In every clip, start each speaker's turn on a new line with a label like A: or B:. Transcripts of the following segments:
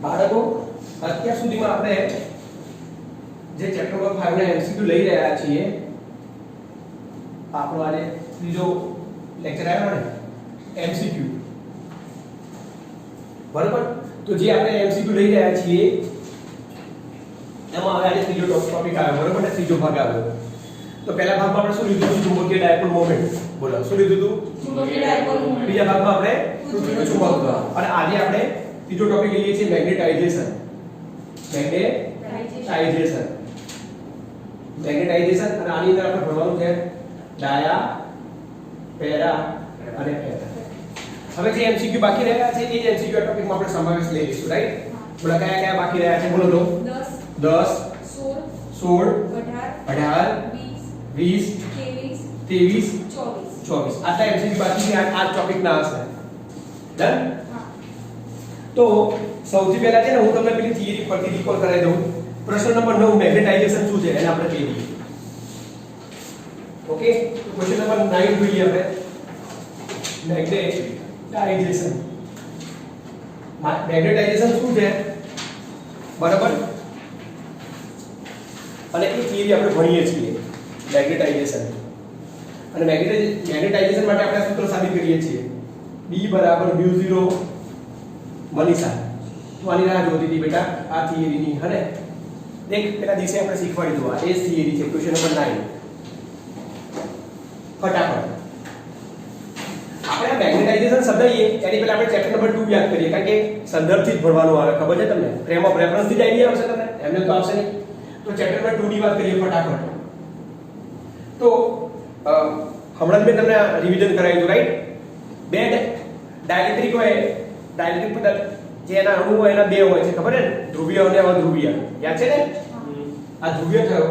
A: બાળકો અત્યાર સુધીમાં આપણે જે ચેપ્ટર નંબર 5 ના MCQ લઈ રહ્યા છીએ, આપણો આજે ત્રીજો લેક્ચર આવ્યો ને MCQ, બરાબર? તો જે આપણે MCQ લઈ રહ્યા છીએ એમાં આજે ત્રીજો ટોપિક આવ્યો, બરાબર ને? ત્રીજો ભાગ આવ્યો. તો પહેલા ભાગમાં આપણે શું લીધું હતું? ચુંબકીય ડાયપોલ મોમેન્ટ. બોલો શું લીધું હતું? ચુંબકીય ડાયપોલ મોમેન્ટ. બીજા ભાગમાં આપણે પૃથ્વીનું ચુંબકત્વ, અને આજે આપણે ત્રીજો ટોપિક લઈએ છીએ મેગ્નેટાઇઝેશન. મેગ્નેટાઇઝેશન અને આની અંદર આપણે ભણવાનું છે ડાયા, પેરા અને પેરા. હવે જે MCQ બાકી રહ્યા છે એ જ MCQ ટોપિકમાં આપણે સમાવેશ લઈ લઈશું, રાઈટ? બોલો કયા કયા બાકી રહ્યા છે? બોલો તો 10 16 18 20 23 24 આટલા MCQ બાકી છે. આ ટોપિક ના હશે. ડન? તો સૌથી પહેલા છે ને હું તમને પેલી થિયરી પરથી રિકોલ કરાવી દઉં. પ્રશ્ન નંબર 9 મેગ્નેટાઇઝેશન શું છે એને આપણે કહી દઈએ. ઓકે, તો ક્વેશ્ચન નંબર 9 જોઈએ આપણે. મેગ્નેટાઇઝેશન. મેગ્નેટાઇઝેશન શું છે? બરાબર? અને એ થિયરી આપણે ભણીએ છીએ મેગ્નેટાઇઝેશન. અને મેગ્નેટાઇઝેશન માટે આપણે સૂત્ર સાબિત કરીએ છીએ. B = μ0. મનીષા તું આની રાહ જોતી હતી બેટા આ થિયરીની, હને? દેખ પેલા દિવસે આપણે શીખવાડી દો. આ એ થિયરી છે. ક્વેશ્ચન નંબર 9 ફટાફટ આપણે મેગ્નેટાઇઝેશન શબ્દ લઈએ એની પહેલા આપણે ચેપ્ટર નંબર 2 યાદ કરીએ, કારણ કે સંદર્ભથી જ ભણવાનું આવે. ખબર છે તમને? ફ્રેમ ઓફ રેફરન્સ થી જ આઈડિયા આવશે તમને, એમને તો આવશે નહીં. તો ચેપ્ટર નંબર 2 ની વાત કરીએ ફટાફટ. તો હમણાં જ મેં તમને રિવિઝન કરાવ્યું હતું, રાઈટ? બે ડાઇલેક્ટ્રિક હોય, ડાઇલેક્ટ્રિક પદાર્થ જે એના અણુ હોય એના બે હોય છે, ખબર છે ને? ધ્રુવીય અને અધ્રુવીય. યાદ છે ને? આ ધ્રુવીય થયો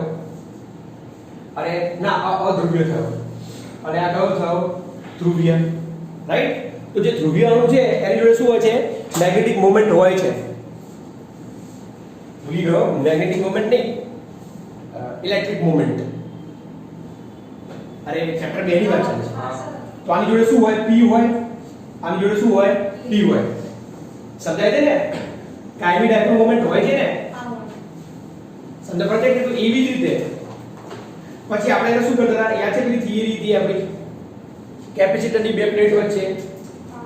A: અને ના અધ્રુવીય થયો, અને આ કયો થયો? ધ્રુવીય, રાઈટ? તો જે ધ્રુવીય અણુ છે એની જોડે શું હોય છે? મેગ્નેટિક મોમેન્ટ હોય છે. ભૂલી ગયો, મેગ્નેટિક મોમેન્ટ નહીં, ઇલેક્ટ્રિક મોમેન્ટ. અરે ચેપ્ટર 2 ની વાત છે. તો આની જોડે શું હોય? P હોય. આની જોડે શું હોય? P હોય. સમજાય છે ને? કાયમી ડાયપોલ મોમેન્ટ હોય છે ને? સમજ પડે કે? તો એવી જ રીતે પછી આપણે એને શું કરતા હતા? યાદ છે પેલી થિયરી હતી આપણી કેપેસિટરની બે પ્લેટ વચ્ચે,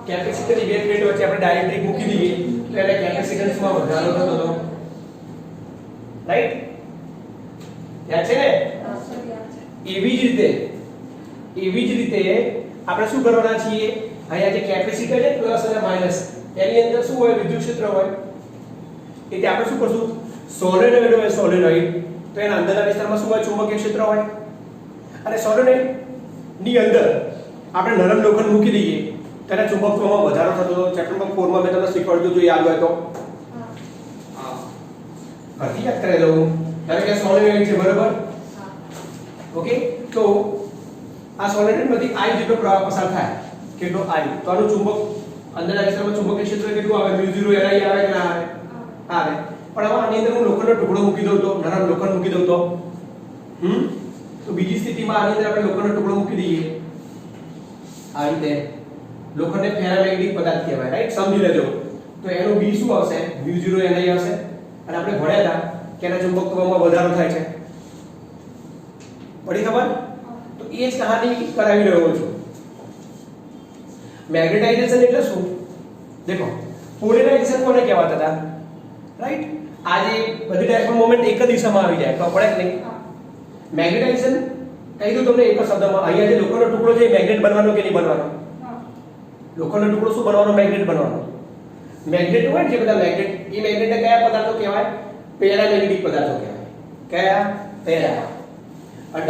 A: કેપેસિટરની બે પ્લેટ વચ્ચે આપણે ડાઇલેક્ટ્રિક મૂકી દઈએ તો એટલે કેપેસિટન્સમાં વધારો થતો હતો, રાઈટ? યાદ છે ને? એવી જ રીતે આપણે શું કરવાના છીએ? અહીંયા જે કેપેસિટર છે પ્લસ અને માઈનસ એની અંદર શું હોય? વિદ્યુત ક્ષેત્ર હોય. એટલે આપણે શું કરશું? સોલેનોઇડ હોય, સોલેનોઇડ તો એના અંદરના વિસ્તારમાં શું હોય? ચુંબકીય ક્ષેત્ર હોય. અને સોલેનોઇડ ની અંદર આપણે નરમ લોખંડ મૂકી દઈએ તેના ચુંબકત્વમાં વધારો થતો હતો. ચેપ્ટર નંબર 4 માં મેં તમને શીખવાડ્યું જો યાદ હોય તો. ફરીથી યાદ કરાવી દઉં. ધારો કે સોલેનોઇડ છે, બરાબર? ઓકે, તો આ સોલેનોઇડમાંથી I જેટલો પ્રવાહ પસાર થાય, કેટલો? I. તો આનું ચુંબક અંદરના વિસ્તારમાં ચુંબકીય ક્ષેત્ર કેટલું આવે? μ0 Ni આવે કે ના આવે? આવે. પણ હવે આની અંદર હું લોખંડનો ટુકડો મૂકી દઉં તો, નરમ લોખંડ મૂકી દઉં તો તો બીજી સ્થિતિમાં આની અંદર આપણે લોખંડનો ટુકડો મૂકી દઈએ આ રીતે. લોખંડને ફેરામેગ્નેટિક પદાર્થ કહેવાય, રાઈટ? સમજી લેજો. તો એનો B શું આવશે? μ0 Ni આવશે. અને આપણે ભણ્યા હતા કે એના ચુંબકત્વમાં વધારો થાય છે. પડી ખબર? તો એ જ કહાની કરાવી રહ્યો છું. મેગ્નેટાઇઝેશન એટલે શું? દેખો, પોલરાઇઝેશન કોને કહેવાતા હતા? રાઈટ? આજે બધી ડાયપોલ મોમેન્ટ એક જ દિશામાં આવી જાય, ખબર પડે કે નહીં? મેગ્નેટાઇઝેશન કહી દઉં તમને એક જ શબ્દમાં. અહીંયા જે લોખંડનો ટુકડો છે એ મેગ્નેટ બનવાનો કે નહીં બનવાનો? લોખંડનો ટુકડો શું બનવાનો? મેગ્નેટ બનવાનો. મેગ્નેટ હોય ને જે બધા મેગ્નેટ, એ મેગ્નેટને કયા પદાર્થો કહેવાય? પેરામેગ્નેટિક પદાર્થો કહેવાય. કયા? પેરા. અને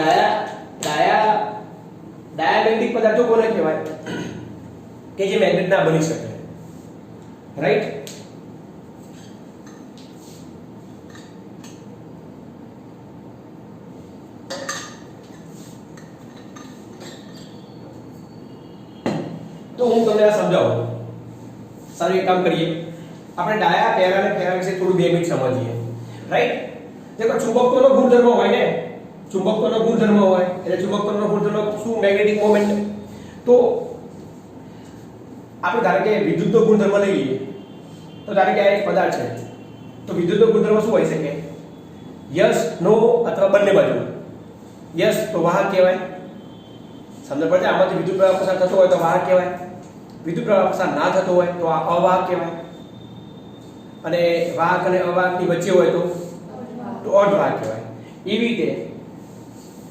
A: ડાયામેગ્નેટિક પદાર્થો કોને કહેવાય? કે જે મેગ્નેટ ના બની શકે, રાઈટ? તો હું તમને આ સમજાવું. સારું, એક કામ કરીએ, આપણે ડાયા, પેરા અને ફેરા વિશે થોડું 2 મિનિટ સમજીએ, રાઈટ? દેખો, ચુંબકત્વનો ગુણધર્મ હોય ને, ચુંબકત્વનો ગુણધર્મ હોય એટલે ચુંબકત્વનો ગુણધર્મ શું? Magnetic moment. તો આપણે ધારો કે વિદ્યુતનો ગુણધર્મ લઈ લઈએ તો ધારો કે આ એક પદાર્થ છે, તો વિદ્યુતનો ગુણધર્મ શું હોઈ શકે? યસ, નો અથવા બંને બાજુ. યસ તો વાહક કહેવાય. સમજ પડશે? આમાંથી વિદ્યુત પ્રવાહ પસાર થતો હોય તો વાહક કહેવાય. વિદ્યુત પ્રવાહ પસાર ના થતો હોય તો આ અવાહક કહેવાય. અને વાહક અને અવાહકની વચ્ચે હોય તો અર્ધવાહક કહેવાય. એવી રીતે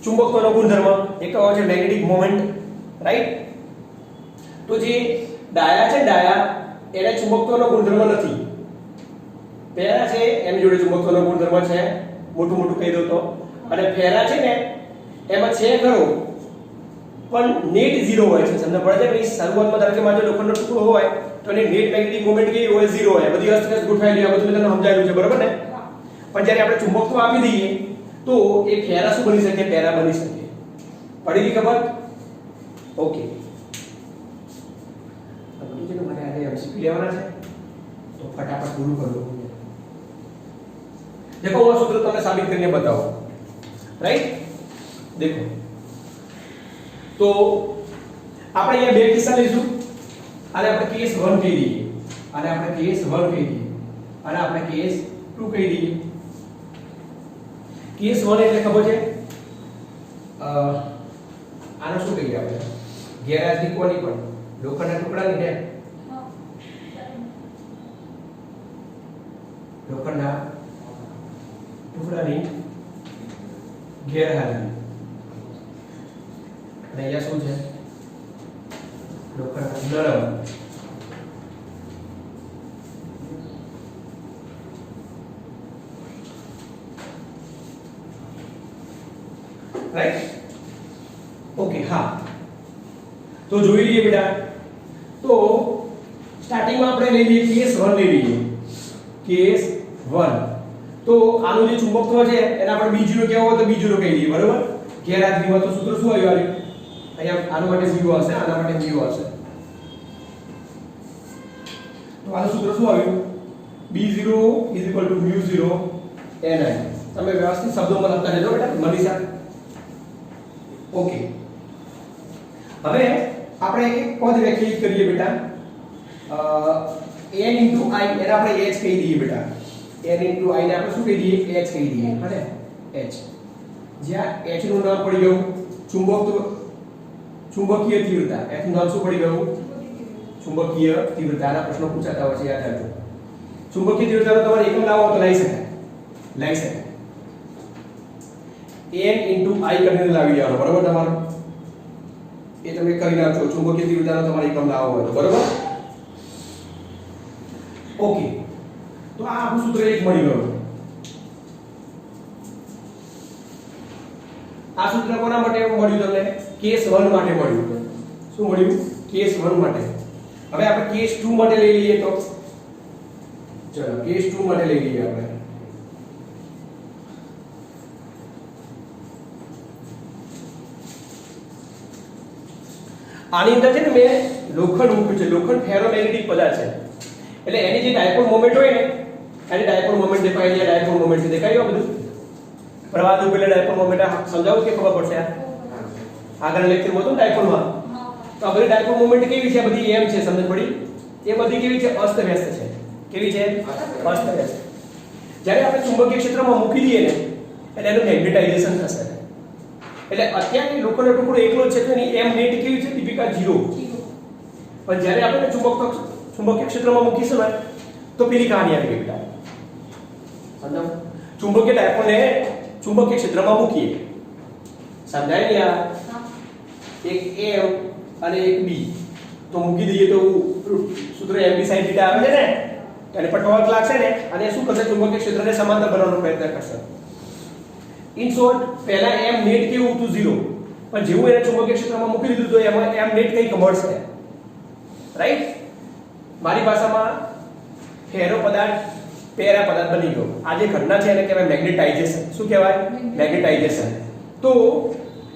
A: ચુંબકત્વનો ગુણધર્મ એક હોય છે મેગ્નેટિક મોમેન્ટ, રાઈટ? તો જે ડાયા છે, ડાયા એને ચુંબકત્વનો ગુણધર્મ નથી. પેરા છે એની જોડે ચુંબકત્વનો ગુણધર્મ છે, મોટું મોટું કહી દો તો. અને ફેરા છે ને એમાં છે ખરો પણ નેટ 0 હોય છે. સમજ પડે છે? ભાઈ શરૂઆતમાં ધારો કે માનો લોખંડનો ટુકડો હોય તો એની નેટ મેગ્નેટિક મોમેન્ટ કેવી હોય? 0 હોય. બધી અસ્તવ્યસ્ત ગોઠવાયેલી આ બધું તમને સમજાયેલું છે, બરોબર ને? પણ જ્યારે આપણે ચુંબકત્વ આપી દઈએ તો એ ફેરા શું બની શકે? પેરા બની શકે. પડી ગઈ ખબર? ઓકે. બધું છે ને મારે આજે એમસીક્યુ લેવાના છે તો ફટાફટ પૂરું કરી દો. देखो वो सूत्र તમને સાબિત કરીને બતાવો, રાઈટ? देखो તો આપણે અહીંયા બે કિસ્સા લઈશું. આને આપણે કેસ 1 કહી દઈએ, આને આપણે કેસ 1 કહી દઈએ, અને આપણે કેસ 2 કહી દઈએ. કેસ 1 એટલે ખબર છે આને શું કહીએ આપણે? ગેરહાજરી કોની પણ? લોખંડના ટુકડાની ને. લોખંડના ટુકડાની ગેરહાજરી. અને અહીંયા શું છે? લોખંડના નરમ રાઈટ? ઓકે. હા, તો જોઈ લઈએ બેટા. તો સ્ટાર્ટિંગમાં આપણે લઈ લઈએ કેસ 1 લઈ લઈએ. કેસ 1 તો આનું જે ચુંબકત્વ છે એના આપણે B0 કેવો હોય તો B0 કહી દઈએ, બરોબર? ગેરહાજરીમાં તો સૂત્ર શું આવ્યું? અહીંયા આના માટે 0 હશે, આના માટે 0 હશે. તો આનું સૂત્ર શું આવ્યું? B0 = μ0 ni. તમે વ્યવસ્થિત શબ્દોમાં લખતા રહેજો બેટા, મનીષા. ઓકે. હવે આપણે એક પદ વ્યાખ્યાયિત કરીએ બેટા. n * i એને આપણે h કહી દઈએ બેટા. n * i ને આપણે શું કહી દઈએ? h કહી દઈએ, બરાબર? h. જ્યાં h નું નામ પડી ગયું ચુંબકીય તીવ્રતા. h નું નામ શું પડી ગયું? ચુંબકીય તીવ્રતા. આના પ્રશ્નો પૂછાતા હોય છે, યાદ રાખજો. ચુંબકીય તીવ્રતાનો તમારે એકમ લાવો તો લઈ શકાય. n * i કરીને લાવી દેવાનો, બરાબર? તમારો એ તમે કરી નાખજો. ચુંબકીય તીવ્રતાનો તમારે એકમ લાવવો હોય તો, બરાબર? ઓકે. તો આ આપણું સૂત્ર એક મળી ગયું. આ સૂત્ર કોના માટે મળ્યું તમને? કેસ 1 માટે મળ્યું. શું મળ્યું? કેસ 1 માટે. હવે આપણે કેસ 2 માટે લઈ લઈએ તો ચલો કેસ 2 માટે લઈ લઈએ આપણે. આની અંદર છે ને મેં લોખંડ મૂક્યું છે. લોખંડ ફેરોમેગ્નેટિક પદાર્થ છે એટલે એની જે ડાયપોલ મોમેન્ટ હોય ને એની ડાયપોલ મોમેન્ટ દેખાય છે. ડાયપોલ મોમેન્ટ છે, દેખાય બધું? પ્રવાહ તો પેલા ડાયપોલ મોમેન્ટ સમજાવું કે ખબર પડશે? આગળ લેક્ચરમાં હતું ડાયપોલમાં. તો આ બધી ડાયપોલ મોમેન્ટ કેવી છે? બધી એમ છે, સમજ પડી? એ બધી કેવી છે? અસ્તવ્યસ્ત છે. કેવી છે? અસ્તવ્યસ્ત. જ્યારે આપણે ચુંબકીય ક્ષેત્રમાં મૂકી દઈએ ને એટલે એનું મેગ્નેટાઇઝેશન થશે. એટલે અત્યારની લોખંડનો ટુકડો એકલો જ છે તો એની એમ નેટ કેવી છે? દીપિકા 0. પણ જ્યારે આપણે ચુંબકીય ક્ષેત્રમાં મૂકીશું ને તો પેલી કહાની આવી ગઈ બેટા. સમજાવ? ચુંબકીય ડાયપોલને ચુંબકીય ક્ષેત્રમાં મૂકીએ, સમજાય ને? આ એક m અને એક b તો મૂકી દઈએ તો સૂત્ર mb sin θ આવે છે ને, એટલે પર ટોર્ક લાગશે ને અને શું કરશે? ચુંબકીય ક્ષેત્રને સમાંતર બનાવવાનો પ્રયત્ન કરશે. ઇન શોર્ટ પહેલા m નેટ કેવું હતું? 0. પણ જેવું એને ચુંબકીય ક્ષેત્રમાં મૂકી દીધું તો એમાં m નેટ કંઈક મળશે, રાઈટ? મારી ભાષામાં ફેરો પદાર્થ પેરા પદાર્થ બની ગયો. આ જે ઘટના છે એને કહેવાય મેગ્નેટાઇઝેશન. શું કહેવાય? મેગ્નેટાઇઝેશન. તો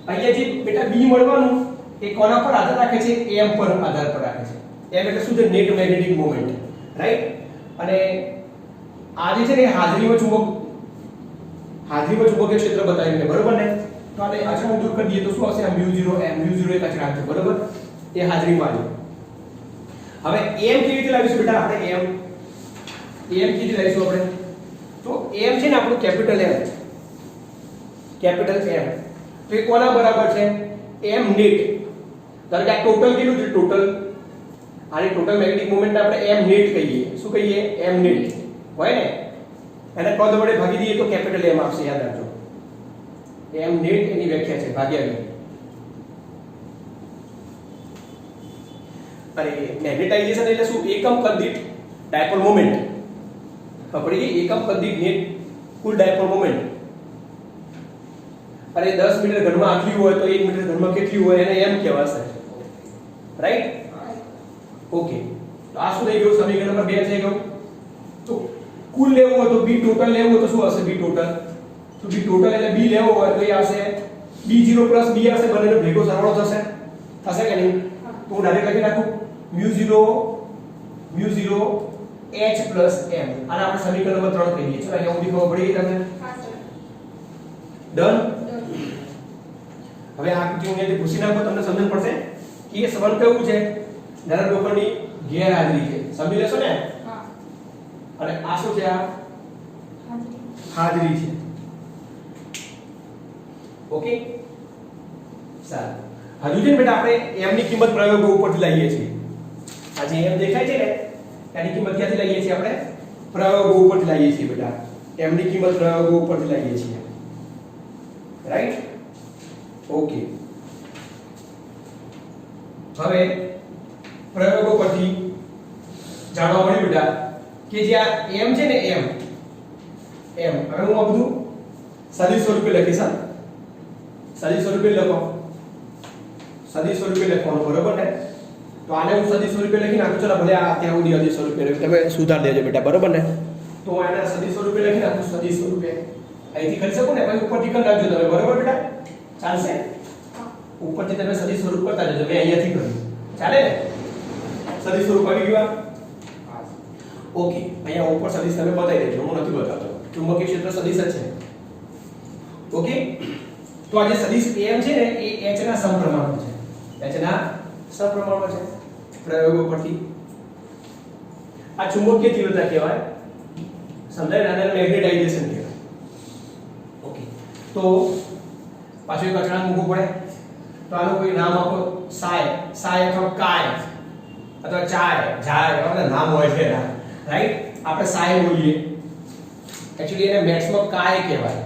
A: અહીંયા જે બેટા b મળવાનું એ કોના પર આધાર રાખે છે? m પર આધાર પર રાખે છે. m એટલે શું છે? Net magnetic moment, right? અને આ જે છે ને હાજરીમાં ચુંબકીય ક્ષેત્ર બતાવ્યું છે, બરોબર ને? તો આને અચાનક દૂર કરી દઈએ તો શું આવશે? mu0 એક અચળાંક છે, બરોબર? એ હાજરીમાં આવ્યું. હવે m કેવી રીતે લાવીશું બેટા આપણે? m કેવી રીતે લાવીશું આપણે? તો m છે ને આપણું કેપિટલ M, કેપિટલ M, તો એ કોના બરાબર છે? m net. ધારો કે આ ટોટલ કેટલું છે? ટોટલ આની ટોટલ મેગ્નેટિક મોમેન્ટ આપણે m નેટ કહીએ. શું કહીએ? m નેટ હોય ને, એને પદ વડે ભાગી દઈએ તો કેપિટલ M આવશે. યાદ રાખજો, m નેટ એની વ્યાખ્યા છે ભાગ્યા v. અરે મેગ્નેટાઇઝેશન એટલે શું? એકમ કદ દીઠ ડાયપોલ મોમેન્ટ. ખબર પડી? એકમ કદ દીઠ નેટ કુલ ડાયપોલ મોમેન્ટ. અરે 10 મીટર ઘનમાં આટલી હોય તો 1 મીટર ઘનમાં કેટલી હોય એને m કહેવાશે. રાઈટ? ઓકે, તો આ શું થઈ ગયું? સમીકરણ નંબર 2 થઈ ગયું. તો કુલ લેવું હોય તો b ટોટલ લેવું હોય તો શું હશે? b total. તો b ટોટલ એટલે b લેવો હોય તો એ આવશે b0 b આવશે, બંનેનો ભેગો સરવાળો થશે. થશે કે નહીં? તો હું ડાયરેક્ટ લખી નાખું μ0 h m. આને આપણે સમીકરણ નંબર 3 કહીએ. ચલો અહીંયા સુધી ખબર પડી ગઈ તમને? ડન. હવે આ આકૃતિ હું અહીંયાથી પૂછી નાખો, તમને સમજણ પડશે કે એ સંબંધ કેવું છે? નાના લોકોની ગેરહાજરી છે. સમજી લેશો ને? હા. અને આ શું છે? આ હાજરી છે. ઓકે, સારું. હજુ છે ને બેટા આપણે m ની કિંમત પ્રયોગો ઉપરથી લઈએ છીએ. આ જે m દેખાય છે ને એની કિંમત ક્યાંથી લઈએ છીએ? આપણે પ્રયોગો ઉપરથી લઈએ છીએ બેટા. m ની કિંમત પ્રયોગો ઉપરથી લઈએ છીએ. રાઈટ? ઓકે, હવે પ્રયોગો પરથી જાણવા મળ્યું બેટા કે જે આ m છે ને m હવે હું આ બધું સદિશ સ્વરૂપે લખીશ. હા, સદિશ સ્વરૂપે લખો, સદિશ સ્વરૂપે લખવાનું, બરોબર ને? તો આને હું સદિશ સ્વરૂપે લખી નાખું. ચલો ભલે આ ત્યાં સુધી સદિશ સ્વરૂપે લખી, તમે સુધાર દેજો બેટા, બરોબર ને? તો હું આને સદિશ સ્વરૂપે લખી નાખું. સદિશ સ્વરૂપે અહીંથી કરી શકો ને, પછી ઉપરથી કરી નાખજો તમે, બરોબર બેટા? ચાલશે? ઉપરથી તમે સદિશ સ્વરૂપ કરતા જજો. મેં અહીંયાથી કર્યું, ચાલે ને? સદિશ સ્વરૂપ આવી ગયું. ઓકે, અહીંયા ઉપર સદિશ તમે બતાવી દેજો, હું નથી બતાવતો. ચુંબકીય ક્ષેત્ર સદિશ જ છે. ઓકે, તો આ જે સદિશ m છે ને એ h ના સમપ્રમાણમાં છે. h ના સમપ્રમાણમાં છે. પ્રયોગો પરથી આ ચુંબકીય તીવ્રતા કહેવાય. સમજાય? આને મેગ્નેટાઇઝેશન કહેવાય. ઓકે, તો પાછો એક અચળાંક મૂકવો પડે. તો આનું કોઈ નામ આપો. સાય અથવા કાય અથવા ચાય જાય એવા નામ હોય છે. રાઈટ? આપણે સાય બોલીએ, એક્ચ્યુઅલી એને મેથ્સમાં કાય કહેવાય.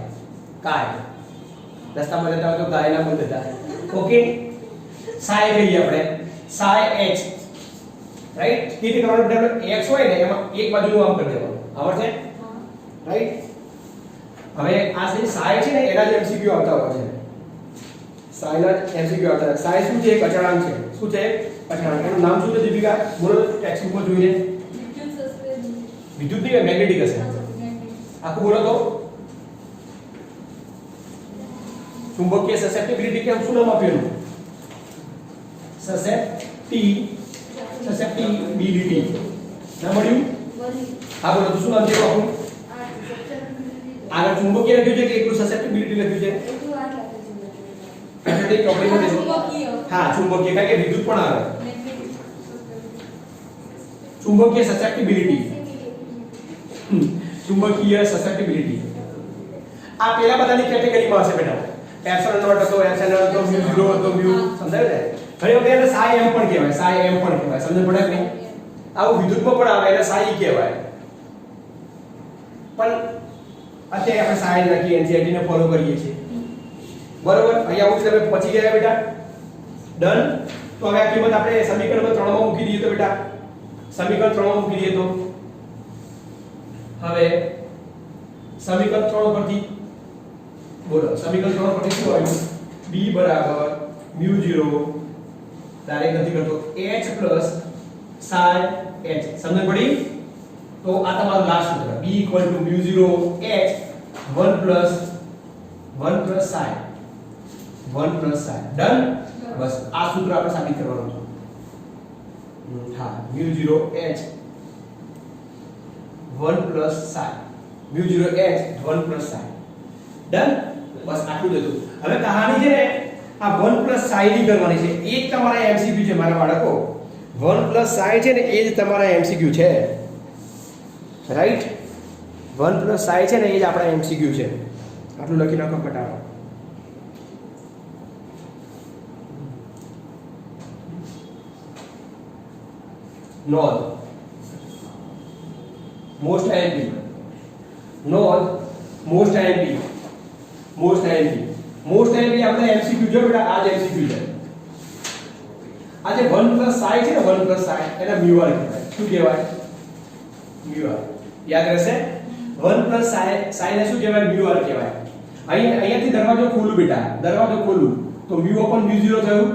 A: કાય રસ્તામાં જતા હોય તો ગાયના પણ જતા. ઓકે, સાય કહીએ આપણે, સાય h. રાઈટ? કેવી કરવાનું બેટા? x હોય ને એમાં એક બાજુનું આમ કરી દેવાનું. આવડે છે? રાઈટ? હવે આ જે સાય છે ને એના જ MCQ આવતા હોય છે. સાયના MCQ આવતા હોય. સાય શું છે? એક અચળાંક છે. શું છે? અચળાંક. એનું નામ શું છે દીપિકા? બોલો, ટેક્સ્ટ બુકમાં જોઈએ. વિદ્યુત નહીં, મેગ્નેટિક હશે. આખું બોલો તો. ચુંબકીય સસેપ્ટિબિલિટી કે શું નામ આપ્યું? સસેપ્ટિબિલિટી ના મળ્યું? હા બોલો તો શું નામ છે આપણું? આગળ ચુંબકીય લખ્યું છે કે એકલું સસેપ્ટિબિલિટી લખ્યું છે? એટલે ચોપડીમાં હા ચુંબકીય, કારણ કે વિદ્યુત પણ આવે. ચુંબકીય સસેપ્ટિબિલિટી, ચુંબકીય સસેપ્ટિબિલિટી આ પેલા બધાની કેટેગરીમાં હશે બેટા. એપ્સિલોન નોટ હતો, એપ્સિલોન હતો, મ્યુ 0 હતો, મ્યુ, સમજાયું ને? ઘણી વખત એને સાઈ m પણ કહેવાય, સાઈ m પણ કહેવાય. સમજ પડે કે નહીં? આવું વિદ્યુતમાં પણ આવે, એને સાઈ કહેવાય. પણ અત્યારે આપણે સાઈ લખીએ, એનસીઈઆરટી ને ફોલો કરીએ છીએ. બરોબર? અહીંયા આવું તમે પહોંચી ગયા બેટા? ડન. તો હવે આ કિંમત આપણે સમીકરણ નંબર 3 માં મૂકી દઈએ તો બેટા, સમીકરણ 3 માં મૂકી દઈએ તો હવે સમીકરણ 3 પરથી બોલો, સમીકરણ 3 પરથી શું આવ્યું? b બરાબર μ0 ડાયરેક્ટ નથી કરતો h પ્લસ psi h. સમજ પડી? તો આ તમારું લાસ્ટ સૂત્ર b μ0 h 1 plus psi 1 plus psi. Done? બસ આ સૂત્ર આપણે સાબિત કરવાનું છે. હા, μ0 h 1 plus psi, μ0 h 1 plus psi. Done? બસ આટલું જ હતું. હવે કહાની છે ને આ 1 પ્લસ psi ની કરવાની છે. એક તમારા MCQ છે મારા બાળકો. 1 પ્લસ psi છે ને એ જ તમારા MCQ છે. રાઈટ? 1 પ્લસ સાઈ છે ને એ જ આપણા એમસીક્યુ છે. આટલું લખી નાખો ફટાફટ. નોંધ મોસ્ટ આઈએમપી નોંધ મોસ્ટ આઈએમપી આપણે એમસીક્યુ જો બેટા આ જ એમસીક્યુ છે. આ જે 1 પ્લસ સાઈ છે ને 1 પ્લસ સાઈ એને મ્યુઆર કહેવાય. શું કહેવાય? મ્યુઆર. યાદ રહેશે? 1 પ્લસ સાઈ ને શું કહેવાય? મ્યુઆર કહેવાય. અહીંયાથી દરવાજો ખોલું બેટા, દરવાજો ખોલું તો મ્યુ અપોન મ્યુ 0 થયું.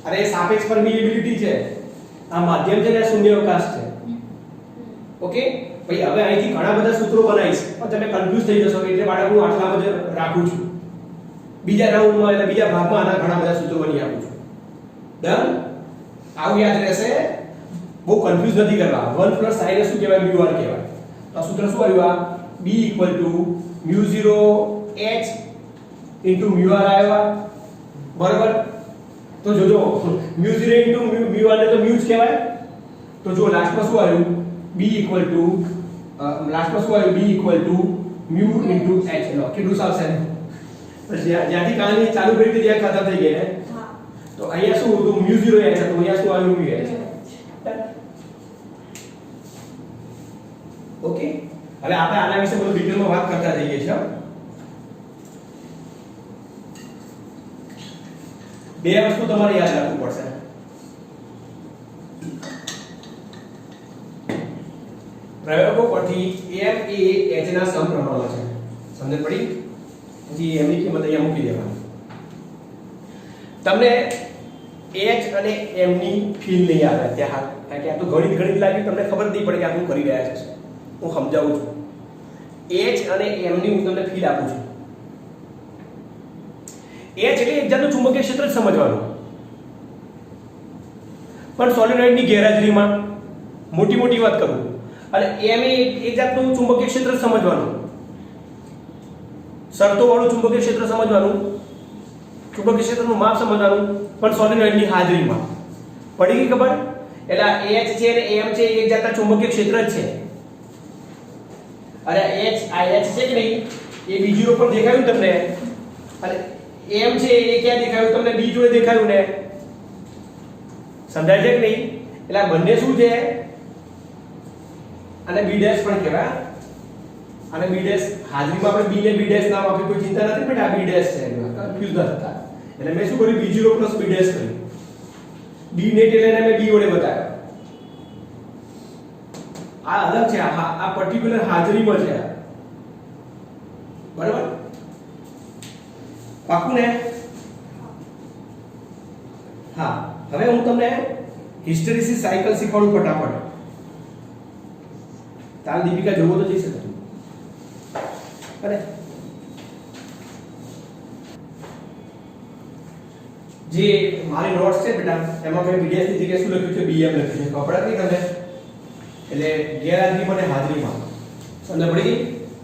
A: અરે સાપેક્ષ પરમિએબિલિટી છે. આ માધ્યમ છે ને શૂન્યાવકાશ છે. ઓકે ભાઈ હવે અહીંથી ઘણા બધા સૂત્રો બનાવીશ પણ તમે કન્ફ્યુઝ થઈ જશો એટલે માટે હું આટલામાં જ રાખું છું. બીજા રાઉન્ડમાં એટલે બીજા ભાગમાં આના ઘણા બધા સૂત્રો બની આપું છું. ડન? આવું યાદ રહેશે. બહુ કન્ફ્યુઝ નથી કરવા. 1 પ્લસ સાઈ ને શું કહેવાય? મ્યુઆર કહેવાય. તો આ સૂત્ર શું આવ્યું? આ b μ0 h મ્યુઆર આવ્યા. બરાબર? તો જોજો μ0 મ્યુઆર ને તો મ્યુ જ કહેવાય. તો જો લાસ્ટમાં શું આવ્યું? b લાસ્ટમાં શું આવ્યું? b μ * h લો કેટલું આવશે? જ્યાંથી કહાની ચાલુ કરી હતી ત્યાં ખતમ થઈ ગઈ ને. તો અહીંયા શું હતું? μ0 h હતું. અહીંયા શું આવ્યું? μ h. ઓકે હવે આપણે આના વિશે બધું ડિટેલમાં વાત કરતા જઈએ છીએ. બે વસ્તુ તમારે યાદ રાખવું પડશે. પ્રયોગો પરથી m એ h ના સમપ્રમાણમાં છે. સમજણ પડી? પછી m ની કિંમત અહીંયા મૂકી દેવાની. તમને h અને m ની ફીલ નહીં આવે ત્યાં, કારણ કે આ તો ગણિત લાગ્યું, તમને ખબર નહીં પડે કે આ શું કરી રહ્યા છે. હું સમજાવું છું. h અને m ની હું તમને ફીલ આપું છું. h એટલે એક જાતનું ચુંબકીય ક્ષેત્ર જ સમજવાનું, પણ સોલેનોઇડની ગેરહાજરીમાં મોટી વાત કરું. અને m એ એક જાતનું ચુંબકીય ક્ષેત્ર જ સમજવાનું, શરતોવાળું ચુંબકીય ક્ષેત્ર સમજવાનું, ચુંબકીય ક્ષેત્રનું માપ સમજવાનું, પણ સોલેનોઇડની હાજરીમાં. પડી ગઈ ખબર? એટલે આ h છે અને m છે એક જાતના ચુંબકીય ક્ષેત્ર જ છે. અરે આ h છે કે નહીં એ બીજી ઉપર દેખાયું તમને, અને m છે એ ક્યાં દેખાયું તમને? b જોડે દેખાયું ને. સમજાય છે કે નહીં? એટલે આ બંને શું છે? અને b' પણ કહેવાય. અને b' હાજરીમાં આપણે b ને b' નામ આપી, કોઈ ચિંતા નથી બેટા. આ b' છે, કન્ફ્યુઝ ન થતા. એટલે મેં શું કર્યું? b0 + b' કર્યું. b નેટ એટલે મેં b વડે બતાવ્યો. આ અલગ છે, આ પર્ટીક્યુલર હાજરીમાં છે. બરાબર? પાકું ને? હા, હવે હું તમને હિસ્ટેરેસિસ સાયકલ શીખવાડું ફટાફટ. તાલ દીપિકા જોવો તો જઈ શકે. અરે જે મારી નોટ્સ છે બેટા એમાં મેં PDF ની જગ્યાએ શું લખ્યું છે? BM લખ્યું છે. ખબર હતી તમને? એટલે ગેરહાજરીમાં અને હાજરીમાં. સમજ પડી ગઈ?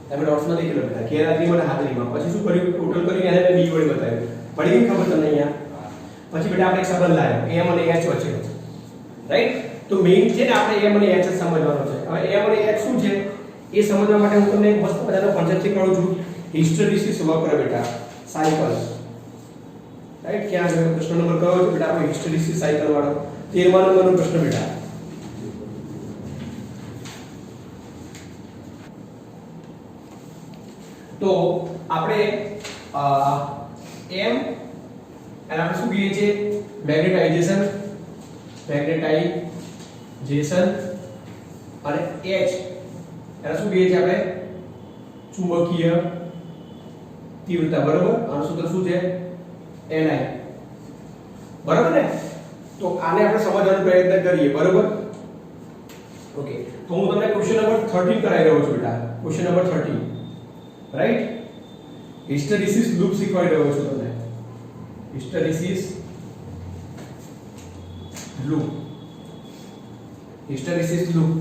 A: તમે નોટ્સમાં લખી લો બેટા, ગેરહાજરીમાં અને હાજરીમાં. પછી શું કર્યું? ટોટલ કર્યું એને મેં b વડે બતાવ્યું. પડી ગઈ ખબર તમને અહીંયા? પછી બેટા આપણે એક સંબંધ લાવ્યો m અને h વચ્ચેનો. રાઈટ? તો મેઈન છે ને આપણે m અને h સમજવાનો છે. હવે m અને h શું છે એ સમજવા માટે હું તમને મસ્ત મજાનો કોન્સેપ્ટ શીખવાડું છું. હિસ્ટેરેસિસ વક્ર બેટા, સાયકલ. રાઈટ? ક્યાં છે પ્રશ્ન નંબર કયો છે બેટા? આપણો હિસ્ટેરેસિસ સાયકલ વાળો 13મા નંબરનો પ્રશ્ન બેટા. તો આપણે m અને આપણે શું કહીએ છીએ? મેગ્નેટાઇઝેશન અને h એને શું કહીએ છીએ આપણે? ચુંબકીય તીવ્રતા. બરાબર? આનું સૂત્ર શું છે? Ni. બરાબર ને? તો આને આપણે સમજવાનો પ્રયત્ન કરીએ. બરાબર? ઓકે, તો હું તમને ક્વેશ્ચન નંબર 13 કરાવી રહ્યો છું બેટા. Question number 13. Right? Hysteresis loop શીખવાડી રહ્યો છું તમને. Hysteresis loop.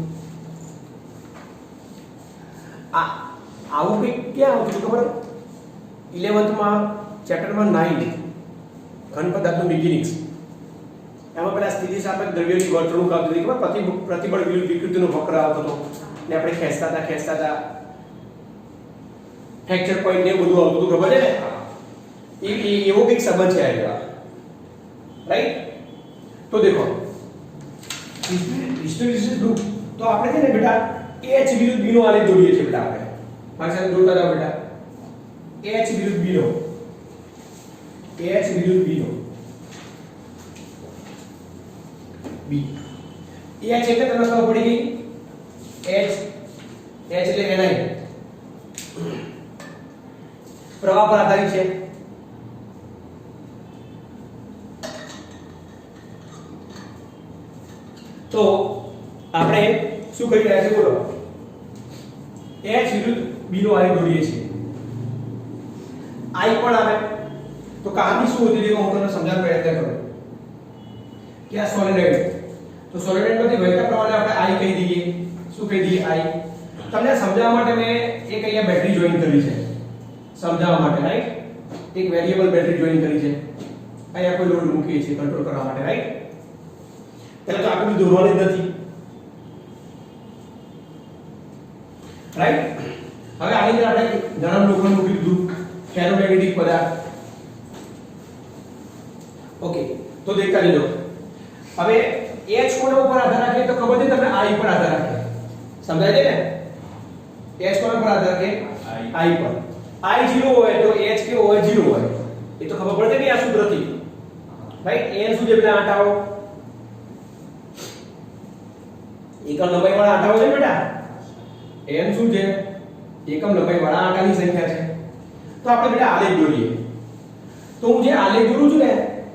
A: આવું કંઈક ક્યાં આવતું ખબર? 11th માં ચેપ્ટરમાં 9 ઘન પદાર્થનું મિકેનિક્સ. એમાં પેલા સ્થિતિસ્થાપક દ્રવ્યોની વર્તણૂક આવતી હતી ખબર? પ્રતિબળ વિરુદ્ધ વિકૃતિનો વક્ર આવતો હતો. ને આપણે ખેંચતા હતા ફ્રેક્ચર પોઈન્ટ ને બધું આવતું હતું, ખબર છે ને? એવો કંઈક સંબંધ છે આ રાઈટ. તો દેખો હિસ્ટેરેસિસ ગ્રુપ, તો આપણે છે ને બેટા H વિરુદ્ધ B નો આલેખ દોરીએ છીએ બેટા. આપણે મારી સાથે જોતા જાઓ બેટા. H વિરુદ્ધ B નો, H વિરુદ્ધ B નો, B H એટલે તમને ખબર પડી ગઈ. H એટલે NI પ્રવાહ પર આધારિત છે. તો આપણે શું કરી રહ્યા છીએ બોલો? H વિરુદ્ધ B નો આલેખ દોરીએ છીએ. I પણ આવે તો કહાની શું હોતી હતી હું તમને સમજાવવાનો પ્રયત્ન કરું કે આ સોલિનોઇડ, તો સોલિનોઇડ માંથી વહેતા પ્રવાહને આપણે I કહી દઈએ. શું કહી દઈએ? I. તમને સમજાવવા માટે મેં એક અહીંયા બેટરી જોઈન કરી છે, સમજાવવા માટે રાઈટ. એક વેરિયેબલ બેટરી જોઈન કરી છે, અહીંયા કોઈ લોડ મૂકીએ છીએ કંટ્રોલ કરવા માટે રાઈટ. એટલે તો આકૃતિ દોરવાની જ નથી રાઈટ. હવે આની અંદર આપણે નરમ લોખંડ મૂકી દીધું, ફેરોમેગ્નેટિક પદાર્થ. ઓકે, તો દેખાડી દો. હવે H કોના ઉપર આધાર રાખે તો ખબર છે તમને? I પર આધાર રાખે. સમજાય છે ને? H કોના પર આધાર રાખે? I પર. I 0 હોય તો H કેવો હોય? 0 હોય. એ તો ખબર પડે કે આ સૂત્રથી રાઈટ. n શું છે બેટા? આંટાઓ, એકમ લંબાઈ વાળા આંટાઓ છે બેટા. n શું છે? એકમ લંબાઈ વાળા આંટાની સંખ્યા છે. તો આપણે બેટા આલેખ દોરીએ. તો હું જે આલેખ દોરું છું ને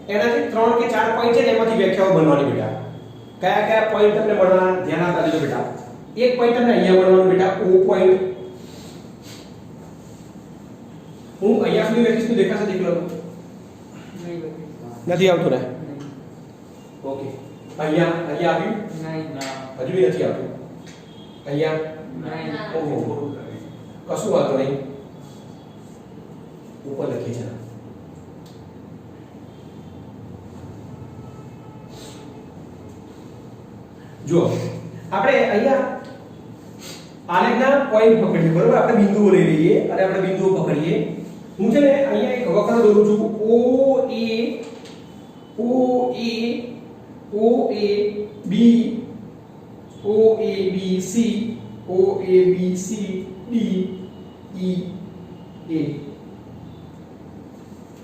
A: એનાથી 3 કે 4 પોઈન્ટ છે ને એમાંથી વ્યાખ્યાઓ બનવાની બેટા. કયા કયા પોઈન્ટ તમને મળવાના ધ્યાન આપતા દેજો બેટા. એક પોઈન્ટ તમને અહીંયા મળવાનું બેટા, O પોઈન્ટ. હું અહીંયા સુધી લખીશ તો દેખાશે? દેખ લો. નથી આવતું ને? ઓકે. અહીંયા આવ્યું? નહીં. હજુ બી નથી આવતું. અહીંયા નહીં. ઓહો, કશું વાંધો નહીં. ઉપર લખી છે. જો આપણે અહીંયા આલેખના પોઈન્ટ પકડીએ બરોબર. આપણે બિંદુઓ લઈ લઈએ અને આપણે બિંદુઓ પકડીએ. હું છે ને અહીંયા એક વક્ર દોરું છું. OA BC D E A